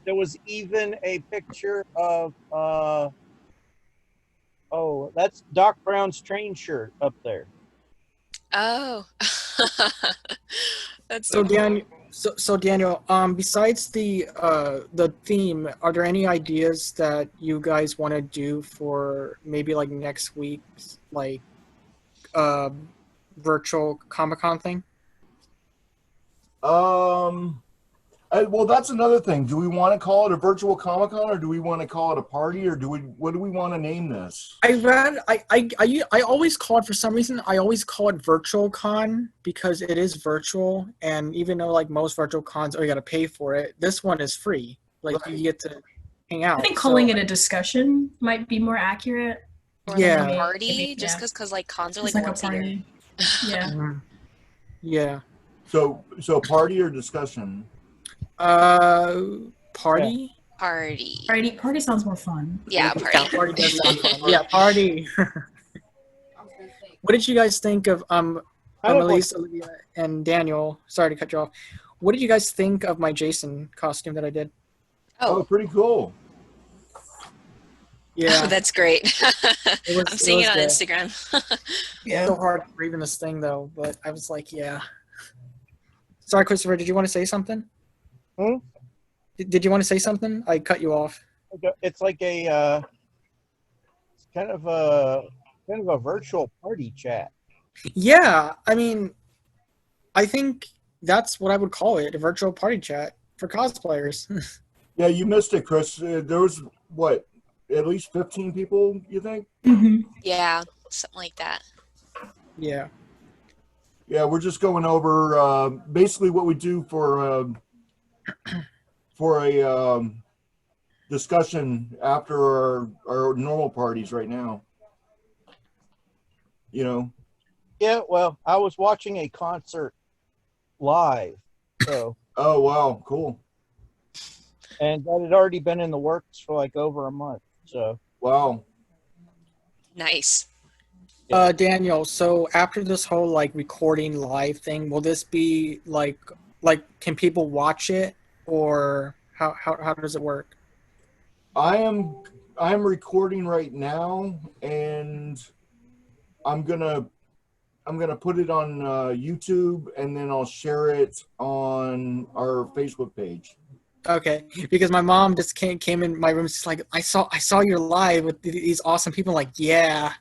there was even a picture of oh, that's Doc Brown's train shirt up there. Oh. That's So so cool. Daniel, besides the theme, are there any ideas that you guys want to do for maybe like next week's like virtual Comic-Con thing? Well, that's another thing. Do we want to call it a virtual Comic-Con, or do we want to call it a party, or what do we want to name this? I always call it, for some reason, I always call it virtual con because it is virtual, and even though like most virtual cons, you got to pay for it, this one is free. Like you get to hang out. I think calling it a discussion might be more accurate. Or Yeah. like a party, Maybe, just yeah. because like cons are It's like like a once a year. party. Yeah. Mhm. Yeah. So party or discussion? Party. Party. Sounds more fun. Yeah, party. Party does sound fun. Yeah, party. What did you guys think of Elise, Olivia, and Daniel? Sorry to cut you off. What did you guys think of my Jason costume that I did? Oh, pretty cool. Yeah. Oh, that's great. I'm seeing it on good. Instagram. Yeah. So hard breathing this thing though, but I was like, yeah. Sorry, Christopher. Did you want to say something? Did you want to say something? I cut you off. It's like a it's kind of a virtual party chat. Yeah, I mean, I think that's what I would call it—a virtual party chat for cosplayers. Yeah, you missed it, Chris. There was what, at least 15 people, you think? Yeah, something like that. Yeah. Yeah, we're just going over basically what we do for a discussion after our normal parties right now. You know. Yeah, well, I was watching a concert live, so. Oh wow, cool. And that had already been in the works for like over a month. So. Wow. Nice. Daniel, so after this whole like recording live thing, will this be like can people watch it, or how does it work? I'm recording right now, and I'm gonna put it on YouTube, and then I'll share it on our Facebook page. Okay, because my mom just came in my room. She's like, I saw your live with these awesome people. I'm like, yeah.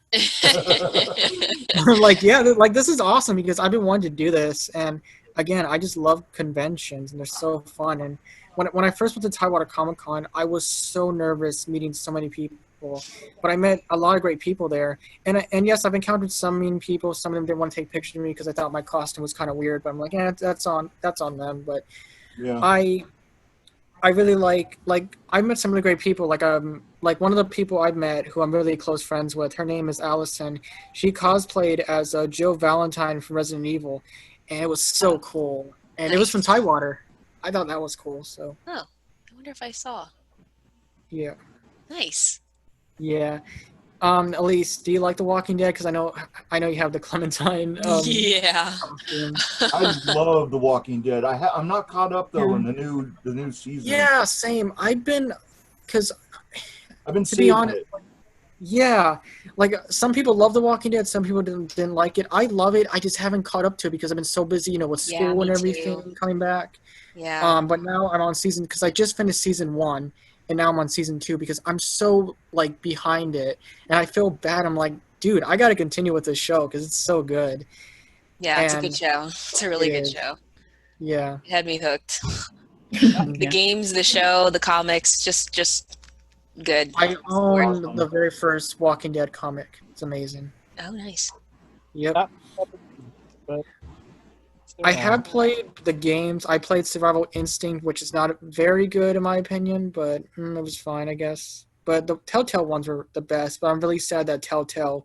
I'm like, yeah, like this is awesome because I've been wanting to do this, and again, I just love conventions and they're so fun. And when I first went to Tidewater Comic Con, I was so nervous meeting so many people, but I met a lot of great people there. And yes, I've encountered some mean people. Some of them didn't want to take pictures of me because I thought my costume was kind of weird. But I'm like, yeah, that's on them. But Yeah. I really like I met some really great people. Like one of the people I've met who I'm really close friends with. Her name is Allison. She cosplayed as Jill Valentine from Resident Evil, and it was so cool. And it was from Tidewater. I thought that was cool. So Oh, I wonder if I saw. yeah, Nice. yeah. Elise, do you like The Walking Dead? Because I know you have the Clementine. Yeah. Costume. I love The Walking Dead. I'm not caught up though in the new season. Yeah, same. I've been to be be honest. Yeah, like some people love The Walking Dead, some people didn't like it. I love it. I just haven't caught up to it because I've been so busy, with Yeah, school me and everything too. coming back. Yeah. But now I'm on because I just finished season 1, and now I'm on season 2 because I'm so like behind it, and I feel bad. I'm like, dude, I got to continue with this show because it's so good. Yeah, it's a good And show. It's a really it good is. show. Yeah. It had me hooked. The games, the show, the comics, just good. I own the very first Walking Dead comic. It's amazing. Oh, nice. Yep. But I have played the games. I played Survival Instinct, which is not very good in my opinion, but it was fine, I guess. But the Telltale ones were the best. But I'm really sad that Telltale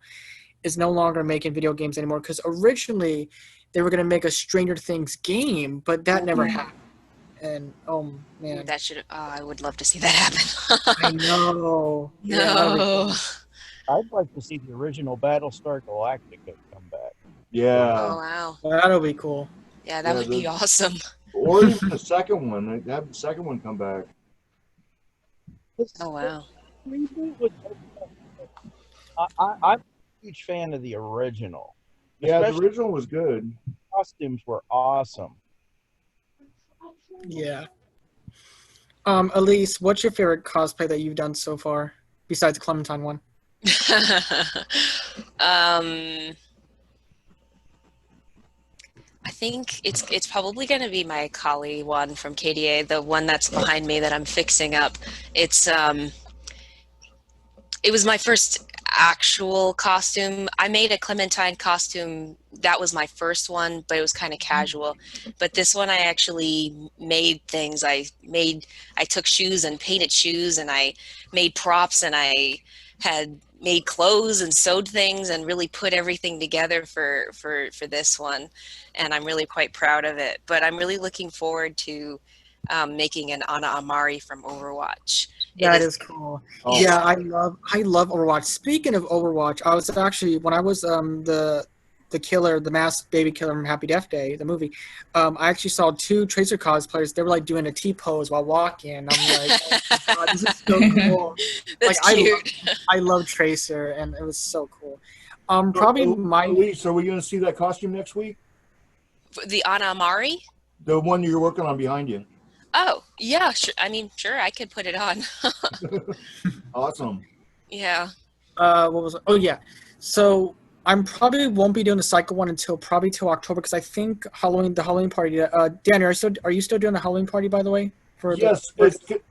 is no longer making video games anymore because originally they were going to make a Stranger Things game, but that never happened. And oh man, That should. Oh, I would love to see that happen. I know. Yeah, No. I'd like to see the original Battlestar Galactica come back. Yeah. Oh wow. That'll be cool. Yeah, that would be awesome. Or even the second one. Have the second one come back. Oh wow. I'm a huge fan of the original. Yeah, the Especially original was good. costumes were awesome. Yeah. Elise, what's your favorite cosplay that you've done so far besides the Clementine one? I think it's probably going to be my Kali one from KDA, the one that's behind me that I'm fixing up. It was my first actual costume. I made a Clementine costume. That was my first one, but it was kind of casual. But this one I actually made things. I took shoes and painted shoes, and I made props, and I had made clothes and sewed things and really put everything together for this one. And I'm really quite proud of it. But I'm really looking forward to making an Ana Amari from Overwatch. That is cool. Oh. Yeah, I love Overwatch. Speaking of Overwatch, I was actually when I was the killer, the masked baby killer from Happy Death Day, the movie. I actually saw 2 Tracer cosplayers. They were like doing a T pose while walking. I'm like, oh my God, this is so cool. That's like cute. I love Tracer, and it was so cool. Probably my. Elise, are we going to see that costume next week? The Ana Amari? The one you're working on behind you. Oh, yeah. Sure. I mean, sure, I could put it on. Awesome. Yeah. What was it? Oh yeah. So I'm probably won't be doing the cycle one until October because I think the Halloween party. Danny, are you still doing the Halloween party, by the way? Yes,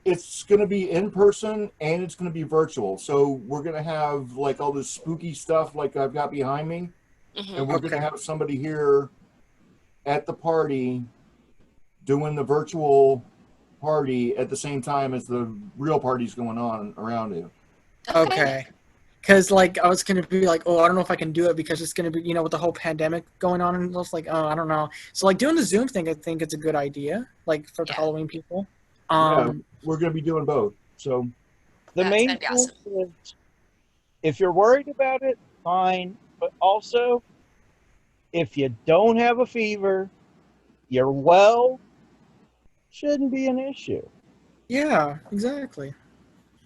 it's going to be in person and it's going to be virtual. So we're going to have like all this spooky stuff like I've got behind me, and we're going to have somebody here at the party doing the virtual party at the same time as the real party's going on around you. Okay. Because like I was gonna be like, oh, I don't know if I can do it because it's gonna be with the whole pandemic going on and stuff. Like, oh, I don't know. So like doing the Zoom thing, I think it's a good idea. Like for the Halloween people. Yeah, we're going to be doing both. So the main thing is, if you're worried about it, fine. But also, if you don't have a fever, you're well, shouldn't be an issue. Yeah, exactly.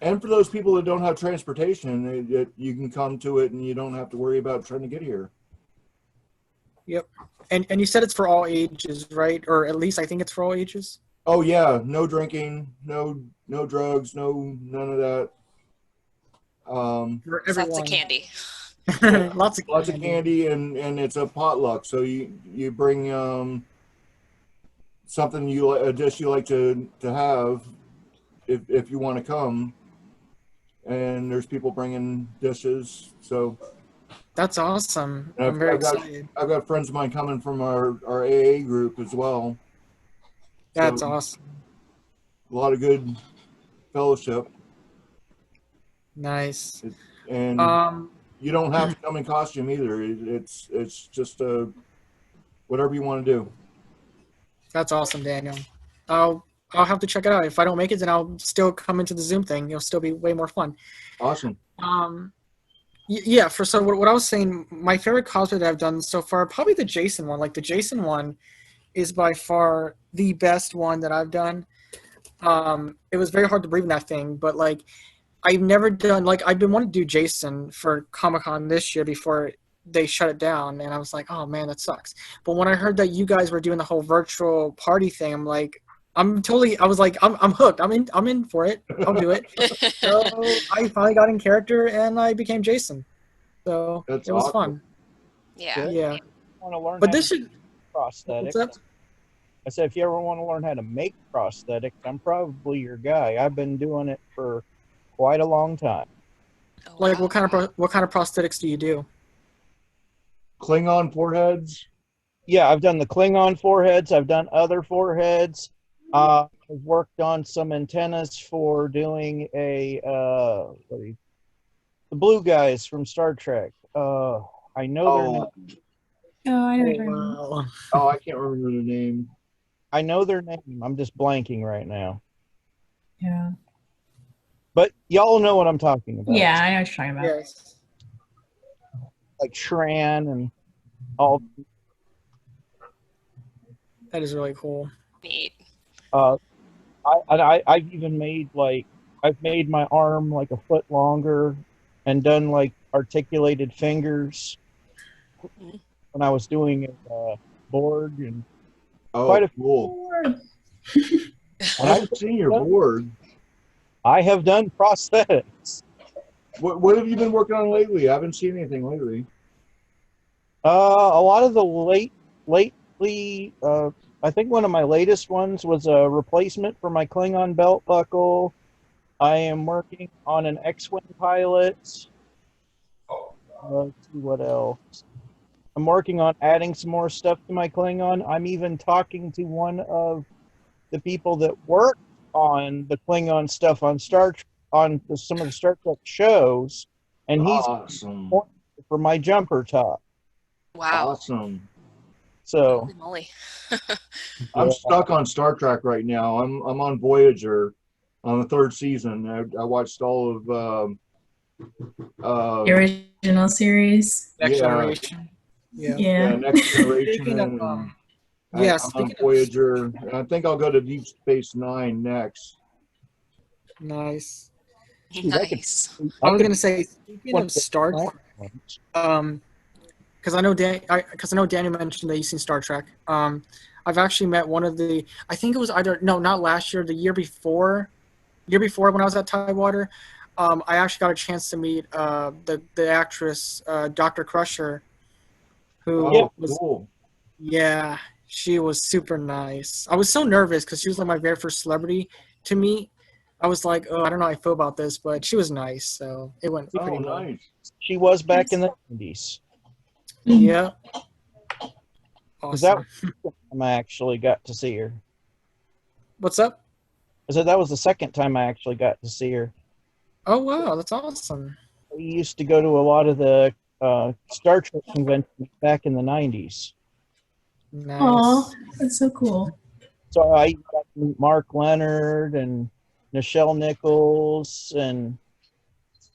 And for those people that don't have transportation, you can come to it and you don't have to worry about trying to get here. Yep. And you said it's for all ages, right? Or at least I think it's for all ages. Oh yeah, no drinking, no drugs, none of that. For Lots of everyone. candy. Lots of candy, and it's a potluck. So you bring something a dish you like to have if you want to come, and there's people bringing dishes. So That's awesome. I'm very excited. I've got friends of mine coming from our AA group as well. That's So, awesome. A lot of good fellowship. Nice. And you don't have to come in costume either. It's just whatever you want to do. That's awesome, Daniel. I'll have to check it out. If I don't make it, then I'll still come into the Zoom thing. It'll still be way more fun. Awesome. Yeah. So what I was saying, my favorite cosplay that I've done so far, probably the Jason one. Like the Jason one is by far the best one that I've done. It was very hard to breathe in that thing, but like I've never done, like I've been wanting to do Jason for Comic-Con this year before they shut it down, and I was like, oh man, that sucks. But when I heard that you guys were doing the whole virtual party thing, I was like, I'm hooked. I'm in for it. I'll do it. So I finally got in character and I became Jason. So That's it was awesome. fun. Yeah. Yeah. Want to learn But how this to should. make prosthetics? What's up? I said, if you ever want to learn how to make prosthetics, I'm probably your guy. I've been doing it for quite a long time. Like what kind of prosthetics do you do? Klingon foreheads. Yeah, I've done the Klingon foreheads. I've done other foreheads. I've worked on some antennas for doing the blue guys from Star Trek. I know their name. Oh, I know. Wow. Oh, I can't remember the name. I know their name. I'm just blanking right now. Yeah. But y'all know what I'm talking about. Yeah, I know what you're talking about. Yes. Like Shran and all. That is really cool. Neat. I've even made I've made my arm like a foot longer and done like articulated fingers when I was doing a board and quite a cool. I've seen your board. I have done prosthetics. What have you been working on lately? I haven't seen anything lately. A lot of the lately, I think one of my latest ones was a replacement for my Klingon belt buckle. I am working on an X-Wing pilot. Let's see what else. I'm working on adding some more stuff to my Klingon. I'm even talking to one of the people that work on the Klingon stuff on some of the Star Trek shows, and he's awesome for my jumper top. Wow. Awesome. So holy moly. I'm stuck on Star Trek right now. I'm on Voyager on the 3rd season. I watched all of The original series. Next Generation. Yeah. Next Generation. Speaking of, I'm speaking on of- Voyager. I think I'll go to Deep Space Nine next. Nice. Nice. I was gonna say, speaking of Star Trek, because I know Daniel mentioned that you've seen Star Trek. I've actually met one of the. I think it was not last year, the year before when I was at Tidewater. I actually got a chance to meet the actress Dr. Crusher, who was cool. Yeah, she was super nice. I was so nervous because she was like my very first celebrity to meet. I was like, oh, I don't know how I feel about this, but she was nice, so it went pretty well. Nice. She was back in the 90s. Yeah. Because that Awesome. was the second time I actually got to see her. What's up? I said that was the second time I actually got to see her. Oh wow, that's awesome. We used to go to a lot of the Star Trek conventions back in the 90s. Nice. Aw, that's so cool. So I got to meet Mark Leonard and Nichelle Nichols and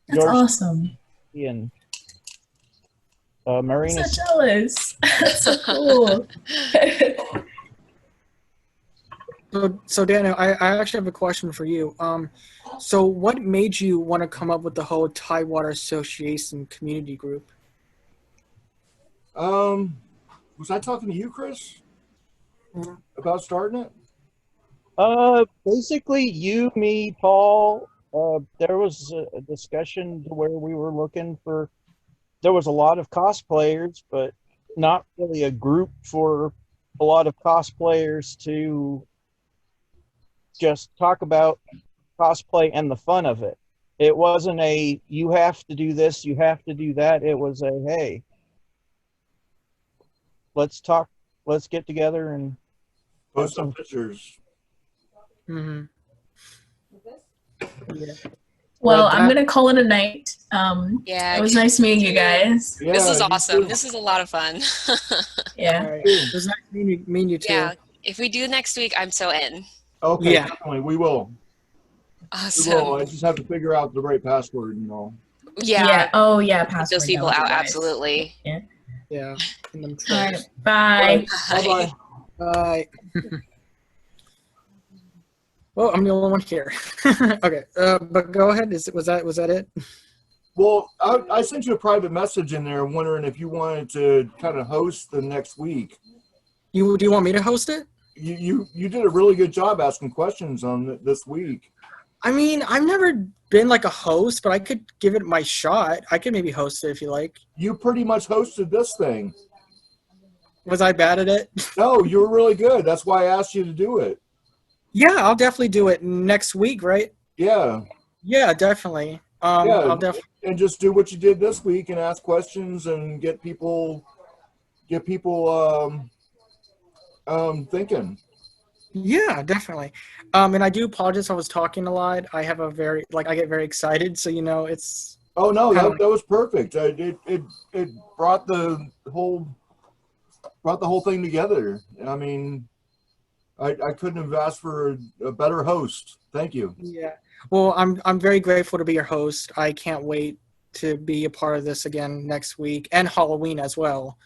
That's George awesome. and I'm Marina. so jealous. That's so cool. So Daniel, I actually have a question for you. So what made you want to come up with the whole Tidewater Association community group? Was I talking to you, Chris, about starting it? Basically, you, me, Paul. There was a discussion to where we were looking for. There was a lot of cosplayers, but not really a group for a lot of cosplayers to just talk about cosplay and the fun of it. It wasn't a you have to do this, you have to do that. It was a hey, let's talk, let's get together and Post some pictures. Mm-hmm. Yeah. Well, But I'm gonna call it a night. Yeah. It was nice meeting you guys. This was you awesome. too. This is a lot of fun. Yeah. All right. It was nice meeting you too. Yeah. If we do next week, I'm so in. Okay, Yeah. definitely. We will. Awesome. We will. I just have to figure out the right password and all. Yeah. Oh yeah, Get password. those people that would out. be nice. Absolutely. Yeah. Yeah. And then All right. Bye. Bye-bye. Bye. Well, I'm the only one here. Okay. But go ahead. Was that it? Well, I sent you a private message in there wondering if you wanted to kind of host the next week. Do you want me to host it? You did a really good job asking questions on this week. I mean, I've never been like a host, but I could give it my shot. I could maybe host it if you like. You pretty much hosted this thing. Was I bad at it? No, you were really good. That's why I asked you to do it. Yeah, I'll definitely do it next week, right? Yeah. Yeah, definitely. Yeah, I'll definitely. and just do what you did this week and ask questions and get people thinking. Yeah, definitely. And I do apologize. I was talking a lot. I have I get very excited. So it's. Oh no, kinda that was perfect. It brought the whole thing together. I mean, I couldn't have asked for a better host. Thank you. Yeah. Well, I'm very grateful to be your host. I can't wait to be a part of this again next week and Halloween as well.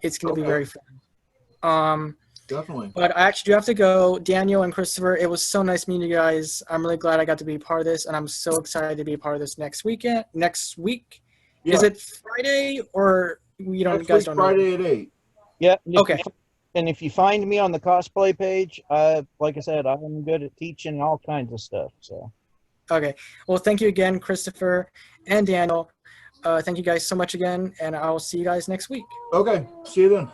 It's going to be very fun. Definitely. But I actually do have to go. Daniel and Christopher, it was so nice meeting you guys. I'm really glad I got to be a part of this, and I'm so excited to be a part of this next week. Yeah. Is it Friday or you don't? Next Guys week, don't Friday know? at 8. Yeah. Okay. And if you find me on the cosplay page, like I said, I'm good at teaching all kinds of stuff. So. Okay. Well, thank you again, Christopher and Daniel. Thank you guys so much again, and I'll see you guys next week. Okay. See you then.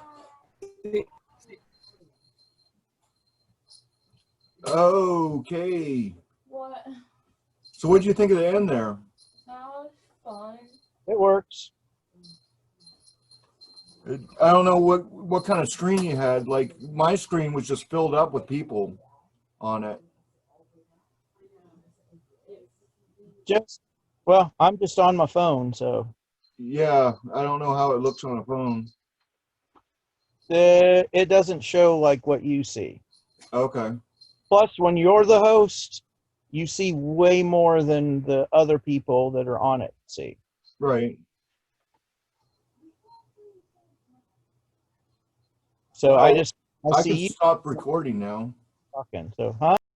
Okay. What? So what did you think of the end there? That was fun. It works. I don't know what kind of screen you had. Like my screen was just filled up with people on it. Well, I'm just on my phone, so. Yeah, I don't know how it looks on a phone. It doesn't show like what you see. Okay. Plus, when you're the host, you see way more than the other people that are on it see. Right. So I can see you stop recording now. talking. So, huh?